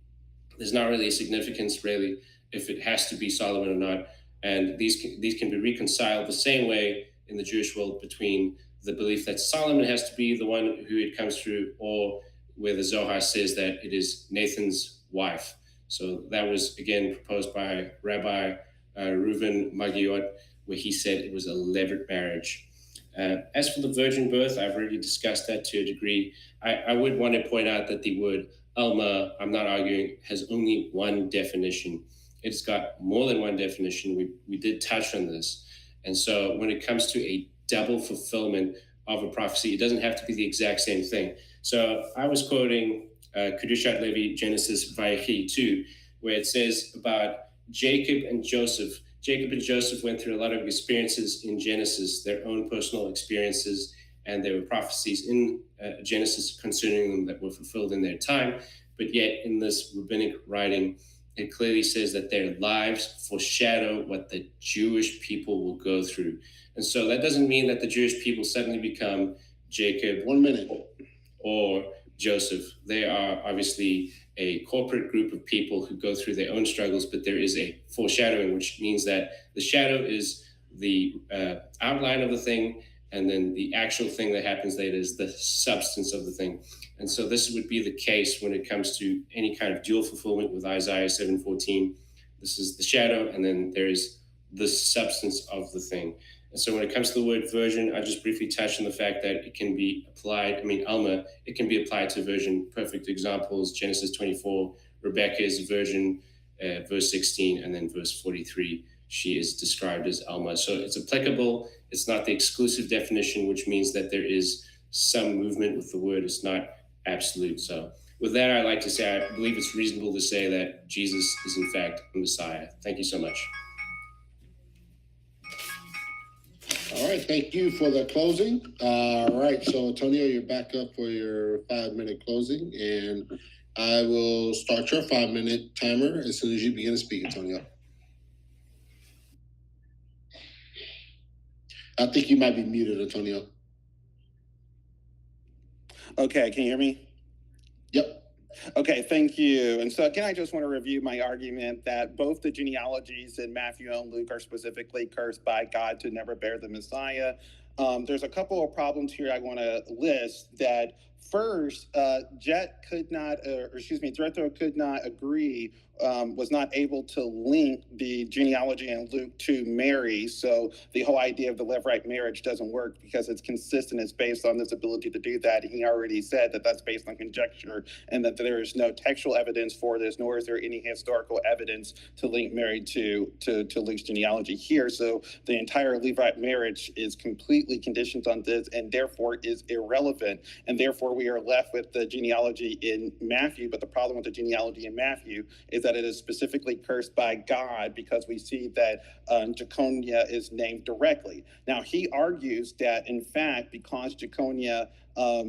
[SPEAKER 3] there's not really a significance, really, if it has to be Solomon or not. And these can be reconciled the same way in the Jewish world between the belief that Solomon has to be the one who it comes through, or where the Zohar says that it is Nathan's wife. So that was, again, proposed by Rabbi Reuven Magiot, where he said it was a levirate marriage. As for the virgin birth, I've already discussed that to a degree. I would want to point out that the word Alma, I'm not arguing, has only one definition. It's got more than one definition. We did touch on this. And so when it comes to a double fulfillment of a prophecy, it doesn't have to be the exact same thing. So I was quoting Kedushat Levi, Genesis Vayechi 2, where it says about Jacob and Joseph. Jacob and Joseph went through a lot of experiences in Genesis, their own personal experiences, and there were prophecies in Genesis concerning them that were fulfilled in their time. But yet in this rabbinic writing, it clearly says that their lives foreshadow what the Jewish people will go through. And so that doesn't mean that the Jewish people suddenly become Jacob
[SPEAKER 2] 1 minute.
[SPEAKER 3] or Joseph. They are obviously a corporate group of people who go through their own struggles, but there is a foreshadowing, which means that the shadow is the outline of the thing, and then the actual thing that happens later is the substance of the thing. And so this would be the case when it comes to any kind of dual fulfillment with Isaiah 7:14. This is the shadow, and then there is the substance of the thing. And so when it comes to the word virgin, I just briefly touched on the fact that it can be applied, Alma, it can be applied to virgin. Perfect examples, Genesis 24, Rebecca is a virgin, verse 16, and then verse 43, she is described as Alma. So it's applicable. It's not the exclusive definition, which means that there is some movement with the word. It's not absolute. So with that, I'd like to say, I believe it's reasonable to say that Jesus is in fact the Messiah. Thank you so much.
[SPEAKER 2] All right, thank you for the closing. All right, so Antonio, you're back up for your 5-minute closing, and I will start your 5-minute timer as soon as you begin to speak, Antonio. I think you might be muted, Antonio.
[SPEAKER 4] Okay, can you hear me?
[SPEAKER 2] Yep.
[SPEAKER 4] Okay, thank you. And so again, I just want to review my argument that both the genealogies in Matthew and Luke are specifically cursed by God to never bear the Messiah. There's a couple of problems here I want to list. That first, Jethro could not agree, was not able to link the genealogy in Luke to Mary. So the whole idea of the Levirate marriage doesn't work because it's consistent. It's based on this ability to do that. He already said that that's based on conjecture and that there is no textual evidence for this, nor is there any historical evidence to link Mary to Luke's genealogy here. So the entire Levirate marriage is completely conditioned on this and therefore is irrelevant. And therefore we are left with the genealogy in Matthew. But the problem with the genealogy in Matthew is that it is specifically cursed by God because we see that Jeconiah is named directly. Now, he argues that, in fact, because Jeconiah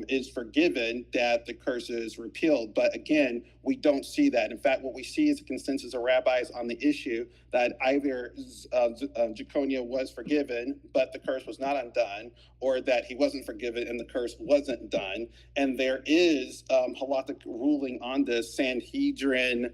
[SPEAKER 4] is forgiven, that the curse is repealed. But again, we don't see that. In fact, what we see is a consensus of rabbis on the issue that either Jeconiah was forgiven, but the curse was not undone, or that he wasn't forgiven and the curse wasn't done. And there is halakhic ruling on this. Sanhedrin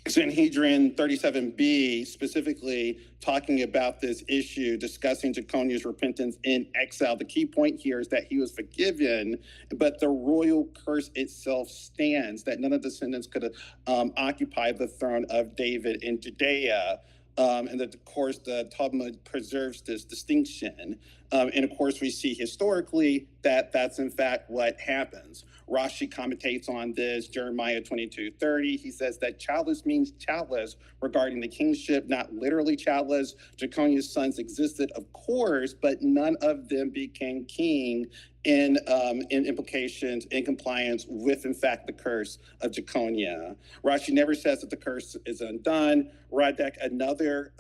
[SPEAKER 4] 37b specifically talking about this issue, discussing Jeconiah's repentance in exile. The key point here is that he was forgiven, but the royal curse itself stands, that none of the descendants could occupy the throne of David in Judea. And that, of course, the Talmud preserves this distinction. And, of course, we see historically that that's, in fact, what happens. Rashi commentates on this, Jeremiah 22:30. He says that childless means childless regarding the kingship, not literally childless. Jeconiah's sons existed, of course, but none of them became king in implications, in compliance with, in fact, the curse of Jeconiah. Rashi never says that the curse is undone. Radek, another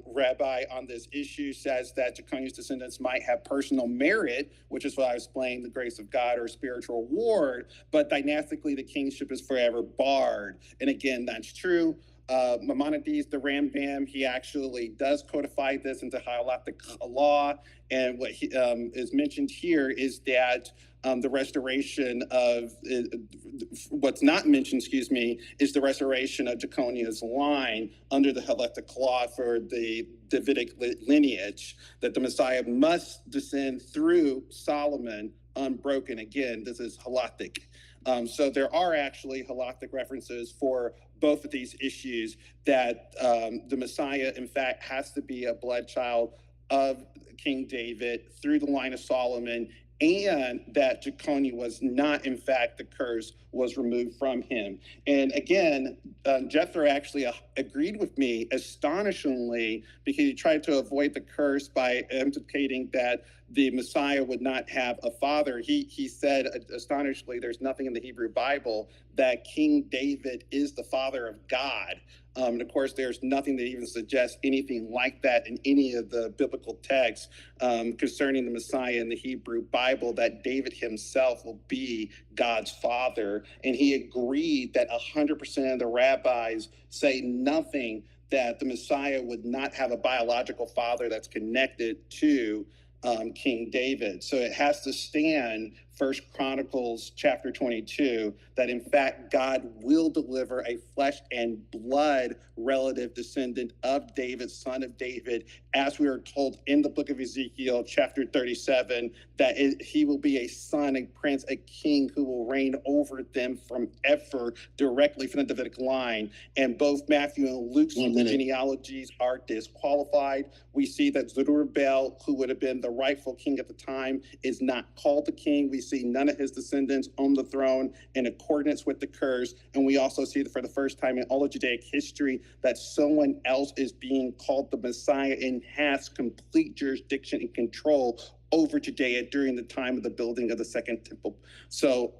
[SPEAKER 4] rabbi on this issue, says that Jeconiah's descendants might have personal merit, which is what I was explaining, the grace of God or spiritual reward, but dynastically the kingship is forever barred. And again, that's true. Maimonides, the Rambam, he actually does codify this into halakhic law. And what is mentioned here is that the restoration of, what's not mentioned, is the restoration of Jeconiah's line under the halakhic law for the Davidic lineage, that the Messiah must descend through Solomon unbroken. Again, this is halakhic. So there are actually halakhic references for both of these issues, that the Messiah, in fact, has to be a blood child of King David through the line of Solomon, and that Jeconiah was not, in fact, the curse was removed from him. And again, Jethro actually agreed with me astonishingly, because he tried to avoid the curse by implicating that the Messiah would not have a father. He said, astonishingly, there's nothing in the Hebrew Bible that King David is the father of God. And of course, there's nothing that even suggests anything like that in any of the biblical texts concerning the Messiah in the Hebrew Bible, that David himself will be God's father. And he agreed that 100% of the rabbis say nothing that the Messiah would not have a biological father that's connected to King David. So it has to stand, 1 Chronicles chapter 22, that in fact God will deliver a flesh and blood relative descendant of David, son of David, as we are told in the book of Ezekiel chapter 37, that he will be a son, a prince, a king who will reign over them from ever, directly from the Davidic line. And both Matthew and Luke's genealogies are disqualified. We see that Zerubbabel, who would have been the rightful king at the time, is not called the king. We see none of his descendants on the throne in accordance with the curse. And we also see that for the first time in all of Judaic history, that someone else is being called the Messiah and has complete jurisdiction and control over Judea during the time of the building of the Second Temple. So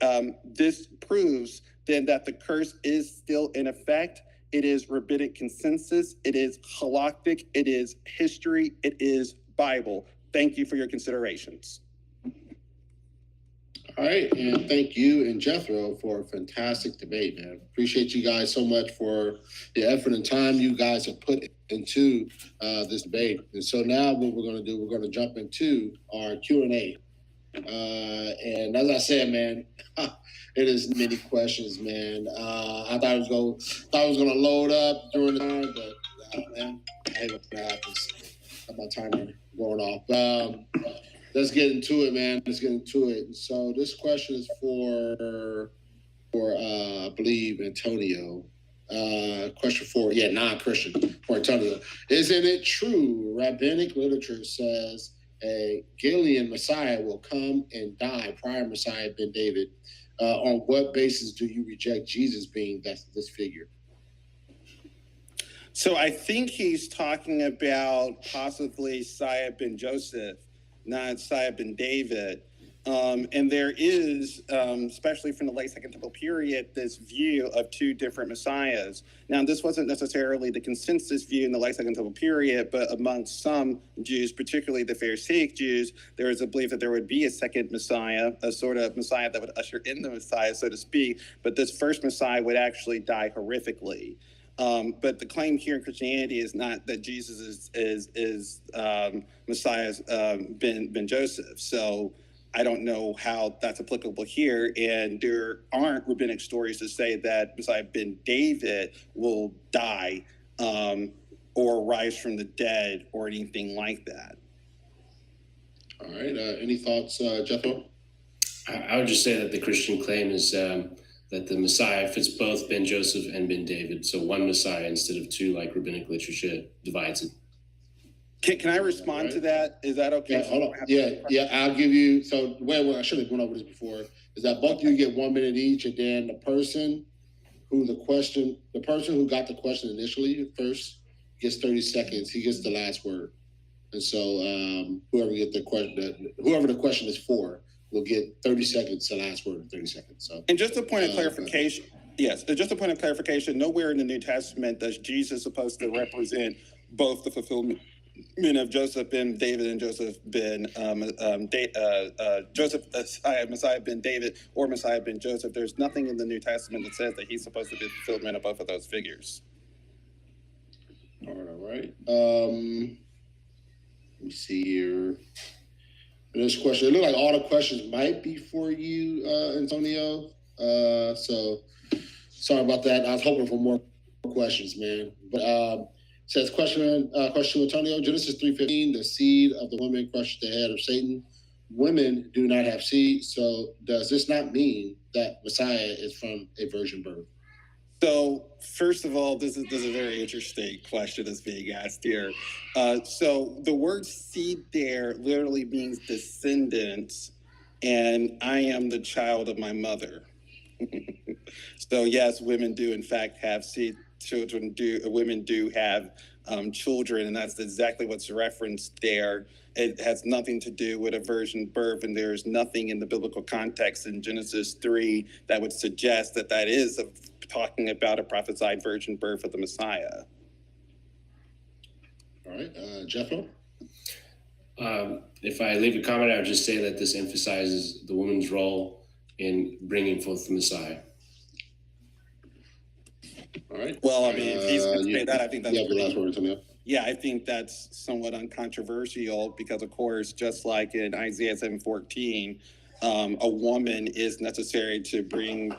[SPEAKER 4] this proves then that the curse is still in effect. It is rabbinic consensus. It is halakhic. It is history. It is Bible. Thank you for your considerations.
[SPEAKER 2] All right, and thank you and Jethro for a fantastic debate, man. Appreciate you guys so much for the effort and time you guys have put into this debate. And so now what we're going to do, we're going to jump into our Q&A. And as I said, man, it is many questions, man. I thought it was going to load up during the time, but man, I hate when that happens. Got my timer going off. Let's get into it, man. Let's get into it. So this question is for I believe Antonio. Question for non-Christian for Antonio. Isn't it true rabbinic literature says a Gilead Messiah will come and die prior Messiah ben David? On what basis do you reject Jesus being this figure?
[SPEAKER 4] So I think he's talking about possibly Sire ben Joseph, not Sire ben David. And there is, especially from the late Second Temple period, this view of two different messiahs. Now, this wasn't necessarily the consensus view in the late Second Temple period, but amongst some Jews, particularly the Pharisaic Jews, there was a belief that there would be a second messiah, a sort of messiah that would usher in the messiah, so to speak, but this first messiah would actually die horrifically. But the claim here in Christianity is not that Jesus is Messiah's ben Joseph. So I don't know how that's applicable here. And there aren't rabbinic stories to say that Messiah ben David will die or rise from the dead or anything like that.
[SPEAKER 2] All right. Any thoughts, Jethro?
[SPEAKER 3] I would just say that the Christian claim is that the Messiah fits both ben Joseph and ben David. So one Messiah instead of two, like rabbinic literature divides it.
[SPEAKER 4] Can I respond to that? Is that okay?
[SPEAKER 2] Yeah, hold on. I'll give you. So I should have gone over this before. Is that both of you get 1 minute each, and then the person who got the question initially first gets 30 seconds. He gets the last word, and so whoever the question is for will get 30 seconds to last word in 30 seconds. So, and
[SPEAKER 4] just a point of clarification. Yes, just a point of clarification. Nowhere in the New Testament does Jesus supposed to represent both the fulfillment of Joseph ben David and Joseph ben Messiah ben David or Messiah ben Joseph. There's nothing in the New Testament that says that he's supposed to be the fulfillment of both of those figures.
[SPEAKER 2] All right. Let me see here. This question, it looks like all the questions might be for you, Antonio. So sorry about that. I was hoping for more questions, man. But says question Antonio, Genesis 3:15, the seed of the woman crushed the head of Satan. Women do not have seed, so does this not mean that Messiah is from a virgin birth?
[SPEAKER 4] So first of all, this is a very interesting question that's being asked here. So the word seed there literally means descendants, and I am the child of my mother. So yes, women do in fact have seed. Women do have children, and that's exactly what's referenced there. It has nothing to do with a virgin birth, and there's nothing in the biblical context in Genesis 3 that would suggest that is talking about a prophesied virgin birth of the Messiah.
[SPEAKER 2] All right, Jethro?
[SPEAKER 3] If I leave a comment, I would just say that this emphasizes the woman's role in bringing forth the Messiah.
[SPEAKER 2] All right.
[SPEAKER 4] Well, I mean, if he's going to say that, I think that's
[SPEAKER 2] the last word, Antonio.
[SPEAKER 4] Yeah, I think that's somewhat uncontroversial because, of course, just like in Isaiah 7:14, a woman is necessary to bring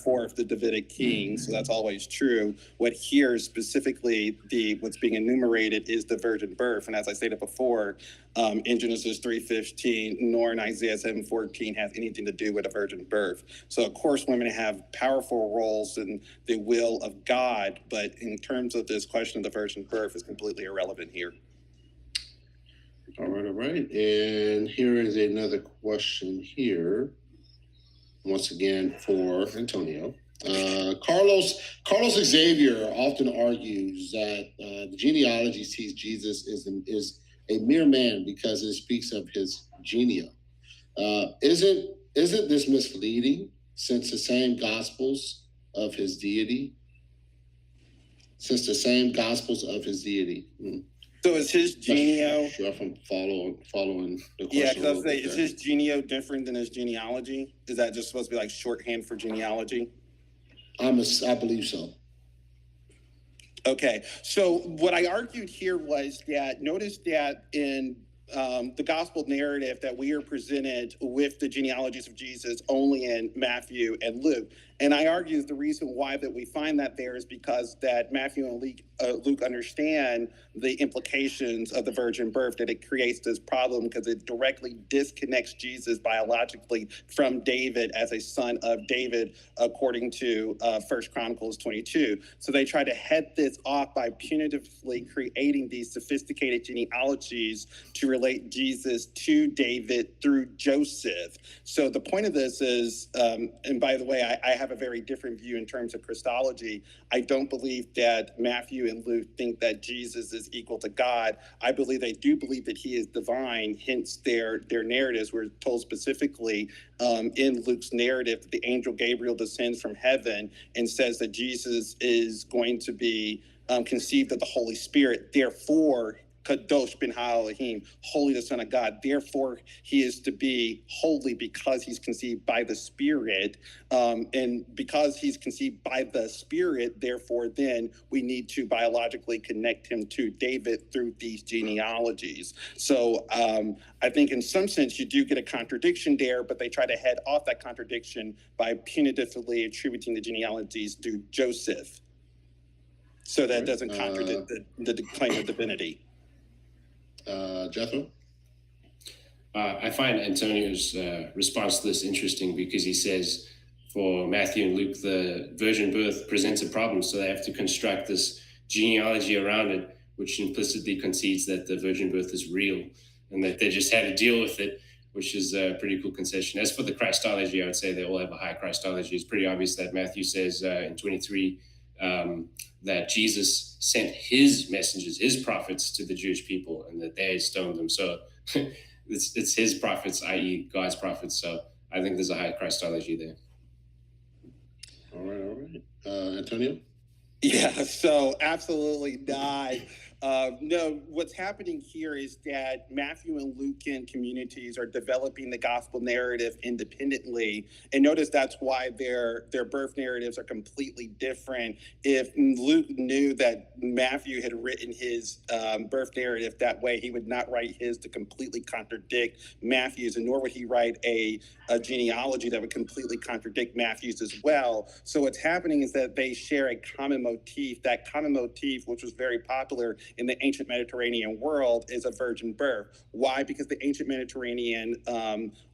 [SPEAKER 4] forth the Davidic king. So that's always true. What here specifically, what's being enumerated is the virgin birth. And as I stated before, in Genesis 3:15, nor in Isaiah 7:14 has anything to do with a virgin birth. So of course, women have powerful roles in the will of God, but in terms of this question of the virgin birth is completely irrelevant here.
[SPEAKER 2] All right. And here is another question here. Once again for Antonio. Carlos Xavier often argues that the genealogy sees Jesus is a mere man because it speaks of his genia. Isn't this misleading since the same gospels of his deity?
[SPEAKER 4] So is his geneo?
[SPEAKER 2] Sure, if I'm following the question.
[SPEAKER 4] Yeah, because I was saying, is his geneo different than his genealogy? Is that just supposed to be like shorthand for genealogy?
[SPEAKER 2] I believe so.
[SPEAKER 4] Okay, so what I argued here was that notice that in the gospel narrative that we are presented with the genealogies of Jesus only in Matthew and Luke. And I argue the reason why that we find that there is because that Matthew and Luke understand the implications of the virgin birth, that it creates this problem because it directly disconnects Jesus biologically from David as a son of David, according to 1 Chronicles 22. So they try to head this off by punitively creating these sophisticated genealogies to relate Jesus to David through Joseph. So the point of this is, and by the way, I have a very different view in terms of Christology. I don't believe that Matthew and Luke think that Jesus is equal to God. I believe they do believe that he is divine, hence their narratives were told specifically in Luke's narrative that the angel Gabriel descends from heaven and says that Jesus is going to be conceived of the Holy Spirit. Therefore, Kadosh ben Ha-Elohim, holy the Son of God. Therefore, he is to be holy because he's conceived by the Spirit. And because he's conceived by the Spirit, therefore, then we need to biologically connect him to David through these genealogies. So I think in some sense you do get a contradiction there, but they try to head off that contradiction by punitively attributing the genealogies to Joseph. So that doesn't contradict the claim of divinity.
[SPEAKER 2] Jethro?
[SPEAKER 3] I find Antonio's response to this interesting because he says for Matthew and Luke, the virgin birth presents a problem, so they have to construct this genealogy around it, which implicitly concedes that the virgin birth is real and that they just had to deal with it, which is a pretty cool concession. As for the Christology, I would say they all have a high Christology. It's pretty obvious that Matthew says in 23 that Jesus sent his messengers, his prophets to the Jewish people and that they stoned them. So it's his prophets, i.e. God's prophets. So I think there's a high Christology there.
[SPEAKER 2] All right. Antonio?
[SPEAKER 4] Yeah, so absolutely not. No, what's happening here is that Matthew and Lucan communities are developing the gospel narrative independently. And notice that's why their birth narratives are completely different. If Luke knew that Matthew had written his birth narrative that way, he would not write his to completely contradict Matthew's, and nor would he write a genealogy that would completely contradict Matthew's as well. So what's happening is that they share a common motif. That common motif, which was very popular in the ancient Mediterranean world, is a virgin birth. Why? Because the ancient Mediterranean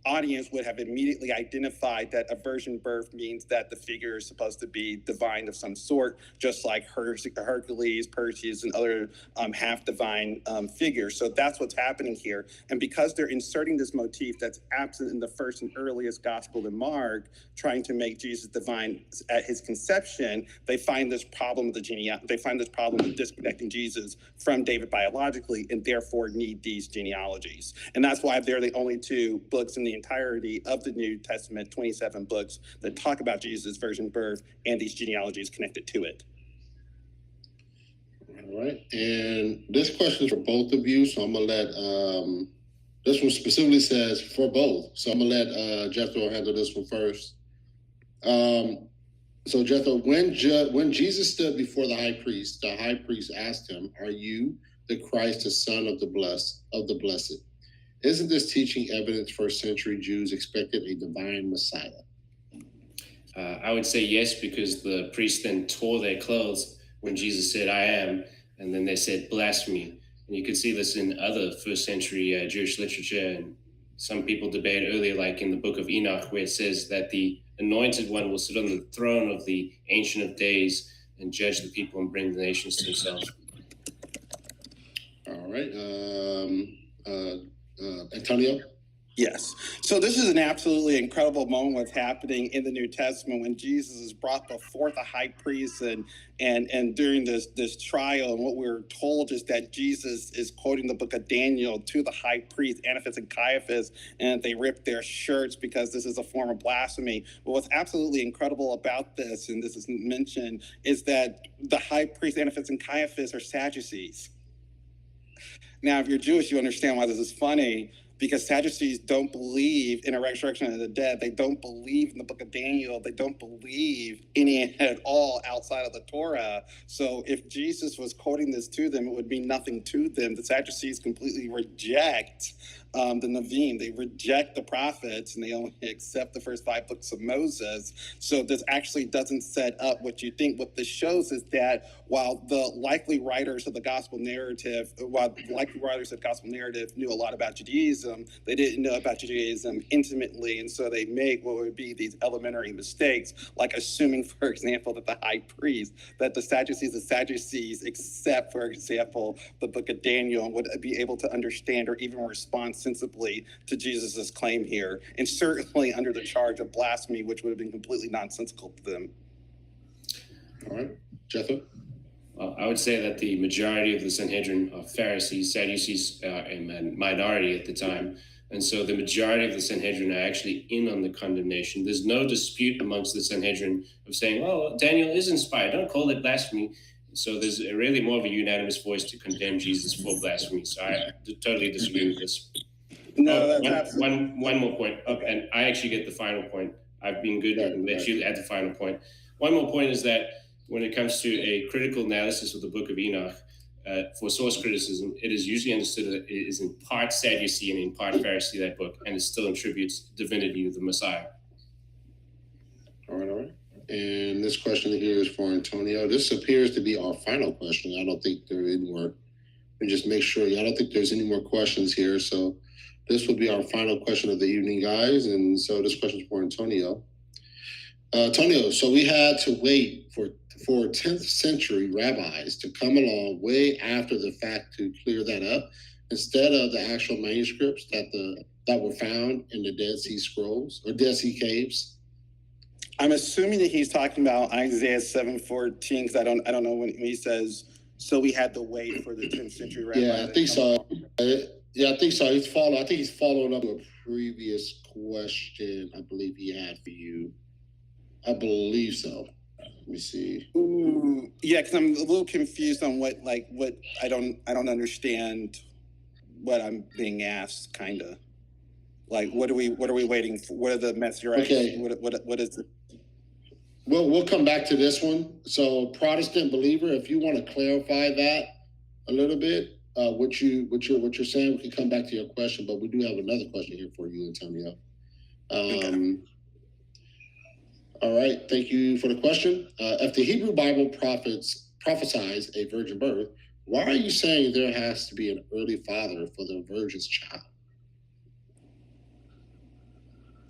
[SPEAKER 4] audience would have immediately identified that a virgin birth means that the figure is supposed to be divine of some sort, just like Hercules, Perseus, and other half-divine figures. So that's what's happening here. And because they're inserting this motif that's absent in the first and earliest gospel in Mark, trying to make Jesus divine at his conception, they find this problem of they find this problem of disconnecting Jesus from David biologically, and therefore need these genealogies. And that's why they're the only two books in the entirety of the New Testament, 27 books, that talk about Jesus' virgin birth and these genealogies connected to it.
[SPEAKER 2] All right. And this question is for both of you, so I'm going to let, this one specifically says for both. So I'm going to let Jethro handle this one first. So Jethro, when Jesus stood before the high priest asked him, "Are you the Christ, the Son of the Blessed?" Isn't this teaching evidence first century Jews expected a divine Messiah?
[SPEAKER 3] I would say yes, because the priests then tore their clothes when Jesus said, "I am," and then they said blasphemy. And you could see this in other first century Jewish literature, and some people debate earlier, like in the book of Enoch, where it says that the anointed one will sit on the throne of the Ancient of Days and judge the people and bring the nations to himself.
[SPEAKER 2] All right. Antonio?
[SPEAKER 4] Yes. So this is an absolutely incredible moment what's happening in the New Testament when Jesus is brought before the high priest and during this trial. And what we're told is that Jesus is quoting the book of Daniel to the high priest, Annas and Caiaphas, and they rip their shirts because this is a form of blasphemy. But what's absolutely incredible about this, and this is mentioned, is that the high priest, Annas and Caiaphas, are Sadducees. Now, if you're Jewish, you understand why this is funny, because Sadducees don't believe in a resurrection of the dead. They don't believe in the book of Daniel. They don't believe any at all outside of the Torah. So if Jesus was quoting this to them, it would mean nothing to them. The Sadducees completely reject the Nevi'im. They reject the prophets, and they only accept the first 5 books of Moses. So this actually doesn't set up what you think. What this shows is that while the likely writers of the gospel narrative knew a lot about Judaism, they didn't know about Judaism intimately, and so they make what would be these elementary mistakes, like assuming, for example, that the Sadducees accept, for example, the book of Daniel, and would be able to understand or even respond sensibly to Jesus's claim here, and certainly under the charge of blasphemy, which would have been completely nonsensical to them.
[SPEAKER 2] All right, Jethro?
[SPEAKER 3] I would say that the majority of the Sanhedrin are Pharisees, Sadducees, and minority at the time. And so the majority of the Sanhedrin are actually in on the condemnation. There's no dispute amongst the Sanhedrin of saying, oh, Daniel is inspired. Don't call it blasphemy. So there's really more of a unanimous voice to condemn Jesus for blasphemy. So I totally disagree with this.
[SPEAKER 4] No, that's
[SPEAKER 3] one more point. Okay. And I actually get the final point. I've been good and let you add the final point. One more point is that when it comes to a critical analysis of the book of Enoch, for source criticism, it is usually understood that it is in part Sadducee and in part Pharisee, that book, and it still attributes divinity of the Messiah.
[SPEAKER 2] All right. And this question here is for Antonio. This appears to be our final question. I don't think there are any more. And just make sure, I don't think there's any more questions here. So this will be our final question of the evening, guys. And so this question is for Antonio. Antonio, so we had to wait for 10th century rabbis to come along way after the fact to clear that up, instead of the actual manuscripts that were found in the Dead Sea Scrolls or Dead Sea Caves.
[SPEAKER 4] I'm assuming that he's talking about Isaiah 7:14, because I don't know when he says, so we had to wait for the 10th century rabbis.
[SPEAKER 2] Yeah, I think so. I think so. I think he's following up a previous question I believe he had for you. I believe so. Let me see.
[SPEAKER 4] Ooh, yeah, because I'm a little confused on what I don't understand what I'm being asked, kind of. Like, what are we waiting for? What are the Messianic?
[SPEAKER 2] Okay.
[SPEAKER 4] What is it?
[SPEAKER 2] Well, we'll come back to this one. So, Protestant believer, if you want to clarify that a little bit, what you're saying, we can come back to your question. But we do have another question here for you, Antonio.
[SPEAKER 4] Okay.
[SPEAKER 2] All right, thank you for the question. If the Hebrew Bible prophesies a virgin birth, why are you saying there has to be an early father for the virgin's child?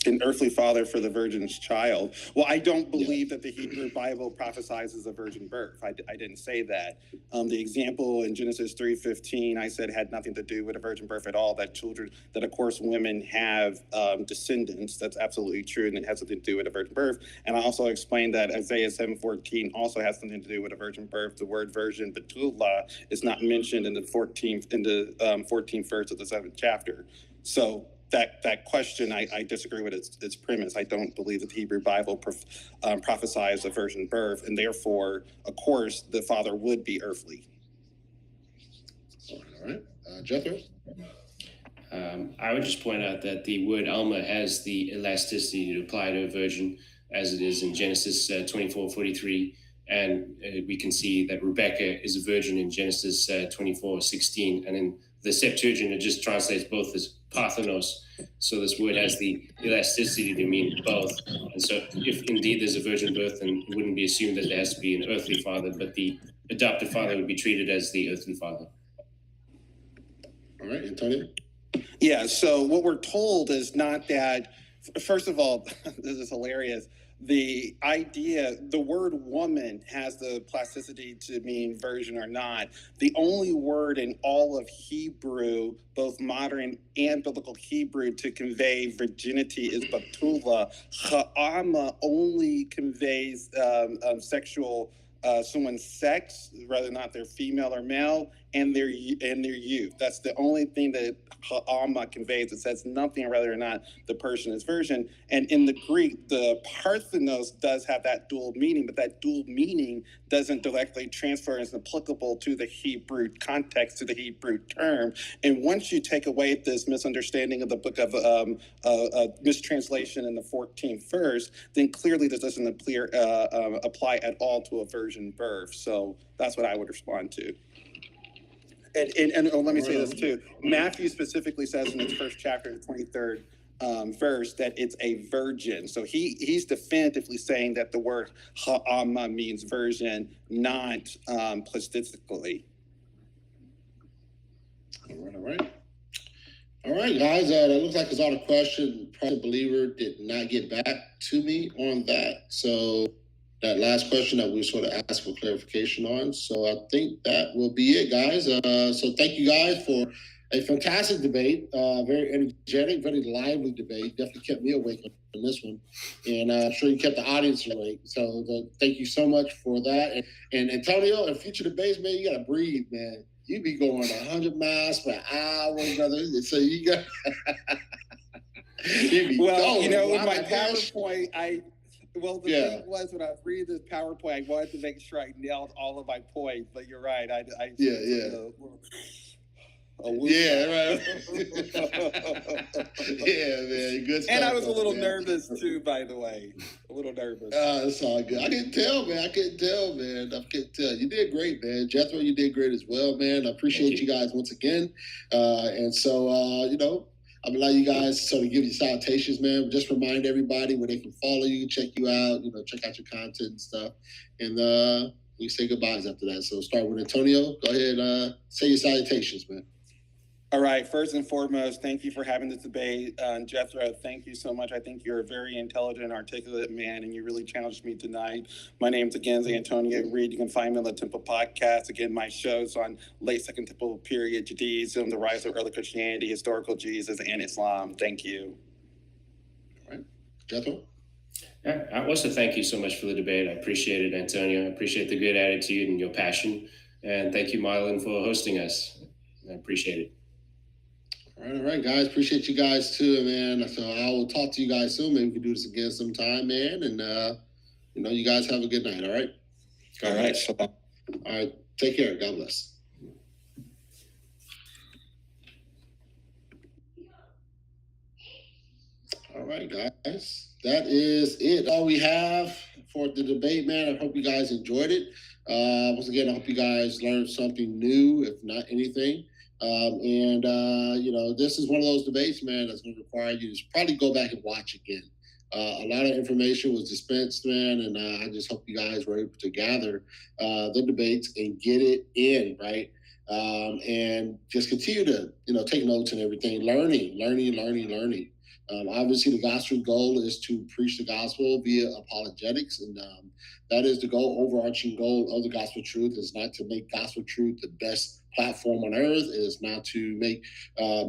[SPEAKER 4] An earthly father for the virgin's child. Well, I don't believe that the Hebrew Bible prophesizes a virgin birth. I didn't say that. The example in Genesis 3:15, I said had nothing to do with a virgin birth at all. That of course women have descendants. That's absolutely true, and it has something to do with a virgin birth. And I also explained that Isaiah 7:14 also has something to do with a virgin birth. The word virgin, betula, is not mentioned in the 14th verse of the 7th chapter. So that question, I disagree with its premise. I don't believe that the Hebrew Bible prophesies a virgin birth, and therefore, of course, the father would be earthly.
[SPEAKER 2] All right. Jethro?
[SPEAKER 3] I would just point out that the word Alma has the elasticity to apply to a virgin, as it is in Genesis 24:43. And we can see that Rebecca is a virgin in Genesis 24:16. And in the Septuagint, it just translates both as Parthenos. So this word has the elasticity to mean both. And so if indeed there's a virgin birth, then it wouldn't be assumed that there has to be an earthly father, but the adoptive father would be treated as the earthly father.
[SPEAKER 2] All right, Antonio?
[SPEAKER 4] Yeah, so what we're told is not that, first of all, this is hilarious. The word woman has the plasticity to mean virgin or not. The only word in all of Hebrew, both modern and biblical Hebrew, to convey virginity is batula. Ha'ama only conveys sexual, someone's sex, whether or not they're female or male. and their youth. That's the only thing that ha'ama conveys. It says nothing whether or not the person is virgin. And in the Greek, the parthenos does have that dual meaning, but that dual meaning doesn't directly transfer as applicable to the Hebrew context, to the Hebrew term. And once you take away this misunderstanding of the book of mistranslation in the 14th verse, then clearly this doesn't apply at all to a virgin birth. So that's what I would respond to. And let me say this too. Matthew specifically says in its first chapter, the 23rd verse, that it's a virgin. So he's definitively saying that the word ha'ama means virgin, not plastically.
[SPEAKER 2] All right, guys. That looks like it's all the question. Private believer did not get back to me on that. So that last question that we sort of asked for clarification on. So I think that will be it, guys. So thank you guys for a fantastic debate, very energetic, very lively debate. Definitely kept me awake on this one. And I'm sure you kept the audience awake. So thank you so much for that. And Antonio, in future debates, man, you got to breathe, man. You be going 100 miles per hour, brother. So you got
[SPEAKER 4] well, going. With my PowerPoint, the thing was, when I was reading this PowerPoint, I wanted to make sure I nailed all of my points. But you're right. Right.
[SPEAKER 2] Yeah, man. Good stuff.
[SPEAKER 4] And I was a little nervous too, by the way. A little nervous.
[SPEAKER 2] It's all good. I couldn't tell, man. I couldn't tell. You did great, man. Jethro, you did great as well, man. I appreciate you guys once again. And so, I'm gonna allow you guys to sort of give you salutations, man. Just remind everybody where they can follow you, check you out, check out your content and stuff. And we say goodbyes after that. So start with Antonio. Go ahead, say your salutations, man.
[SPEAKER 4] All right. First and foremost, thank you for having this debate. Jethro, thank you so much. I think you're a very intelligent, articulate man, and you really challenged me tonight. My name's again Antonio Reed. You can find me on the Temple Podcast. Again, my show's on late Second Temple period, Judaism, the rise of early Christianity, historical Jesus, and Islam. Thank you.
[SPEAKER 2] All right. Jethro?
[SPEAKER 3] I also thank you so much for the debate. I appreciate it, Antonio. I appreciate the good attitude and your passion. And thank you, Marlon, for hosting us. I appreciate it.
[SPEAKER 2] All right, guys. Appreciate you guys too, man. So I will talk to you guys soon. Maybe we can do this again sometime, man. And you guys have a good night. All right.
[SPEAKER 4] All right.
[SPEAKER 2] All right. Take care. God bless. All right, guys. That is it. All we have for the debate, man. I hope you guys enjoyed it. Once again, I hope you guys learned something new, if not anything. This is one of those debates, man, that's going to require you to probably go back and watch again. A lot of information was dispensed, man, and I just hope you guys were able to gather the debates and get it in, right? And just continue to, take notes and everything, learning. Obviously, the gospel goal is to preach the gospel via apologetics, and that is the overarching goal of the gospel truth. Is not to make gospel truth the best platform on earth. It is not to make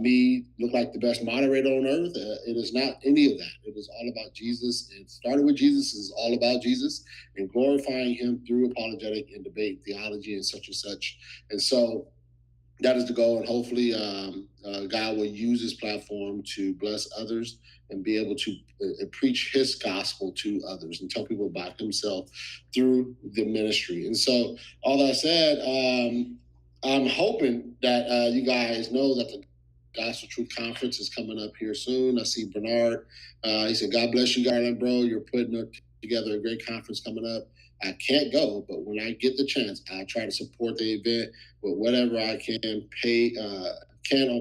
[SPEAKER 2] me look like the best moderator on earth. It is not any of that. It is all about Jesus. It started with Jesus. It is all about Jesus and glorifying him through apologetic and debate, theology, and such. And so that is the goal, and hopefully God will use his platform to bless others and be able to preach his gospel to others and tell people about himself through the ministry. And so all that said, I'm hoping that you guys know that the Gospel Truth Conference is coming up here soon. I see Bernard. He said, God bless you, Garland, bro. You're putting together a great conference coming up. I can't go, but when I get the chance, I'll try to support the event with whatever I can on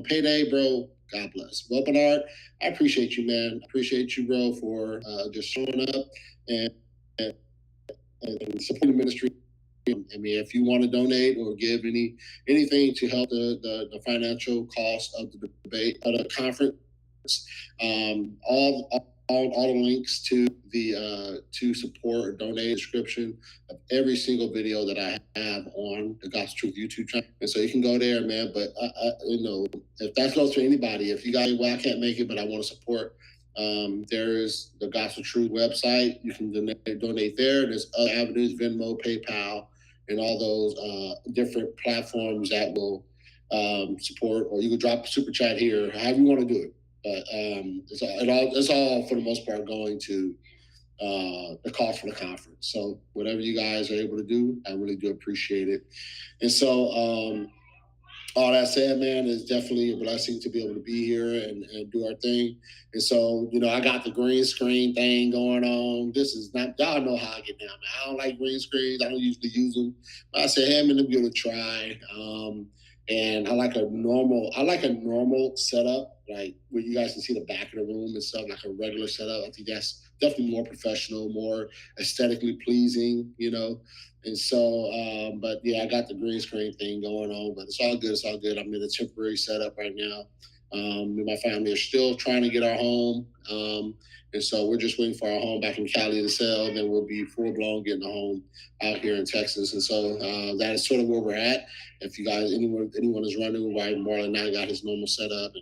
[SPEAKER 2] payday, bro. God bless. Well, Bernard, I appreciate you, man. I appreciate you, bro, for just showing up and supporting the ministry. I mean, if you want to donate or give anything to help the financial cost of the debate, the conference, all the links to the to support or donate description of every single video that I have on the Gospel Truth YouTube channel, and so you can go there, man. But if that goes to anybody, if you guys, I can't make it, but I want to support. There is the Gospel Truth website. You can donate there. There's other avenues: Venmo, PayPal. and all those different platforms that will support, or you can drop a super chat here, however you want to do it. But it's all for the most part going to the cost for the conference. So whatever you guys are able to do, I really do appreciate it. And so all that said, man, it's definitely a blessing to be able to be here and do our thing. And so, I got the green screen thing going on. This is not, y'all know how I get down, man. I don't like green screens. I don't usually use them. But I said, hey, I'm going to give it a try. And I like a normal setup, like where you guys can see the back of the room and stuff, like a regular setup. I think that's definitely more professional, more aesthetically pleasing, And so, but yeah, I got the green screen thing going on, but it's all good. It's all good. I'm in a temporary setup right now. Me and my family are still trying to get our home. And so we're just waiting for our home back in Cali to sell. And then we'll be full blown getting a home out here in Texas. And so that is sort of where we're at. If you guys, anyone is running why Marlon now got his normal setup,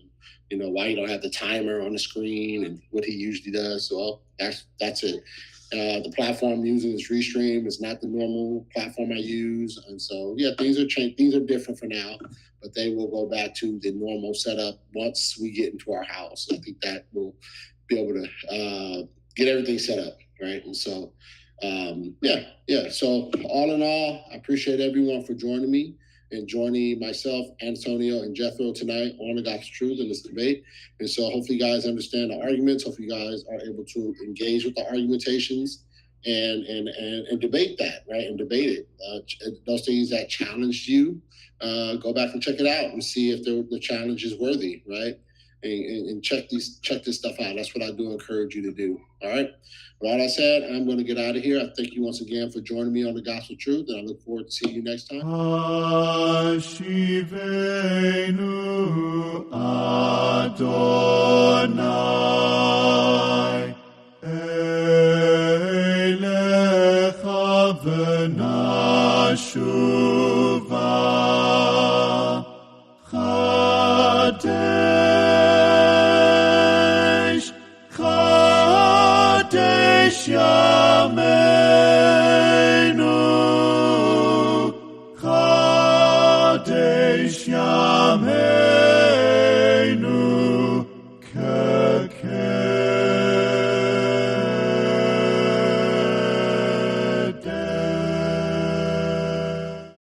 [SPEAKER 2] and why you don't have the timer on the screen and what he usually does. So that's it. The platform I'm using is Restream. It's not the normal platform I use. And so, yeah, things are changed. Things are different for now, but they will go back to the normal setup once we get into our house. I think that will be able to get everything set up, right? And so, yeah. So all in all, I appreciate everyone for joining me and joining myself, Antonio, and Jethro tonight on the Gospel Truth in this debate. And so hopefully you guys understand the arguments. Hopefully you guys are able to engage with the argumentations and debate that, right? And debate it. Those things that challenged you, go back and check it out and see if the challenge is worthy, right? And check this stuff out. That's what I do encourage you to do. All right. With all that said, I'm going to get out of here. I thank you once again for joining me on the Gospel Truth, and I look forward to seeing you next time.
[SPEAKER 1] Ashivenu Adonai Elecha v'nashuva Chadesh Yamen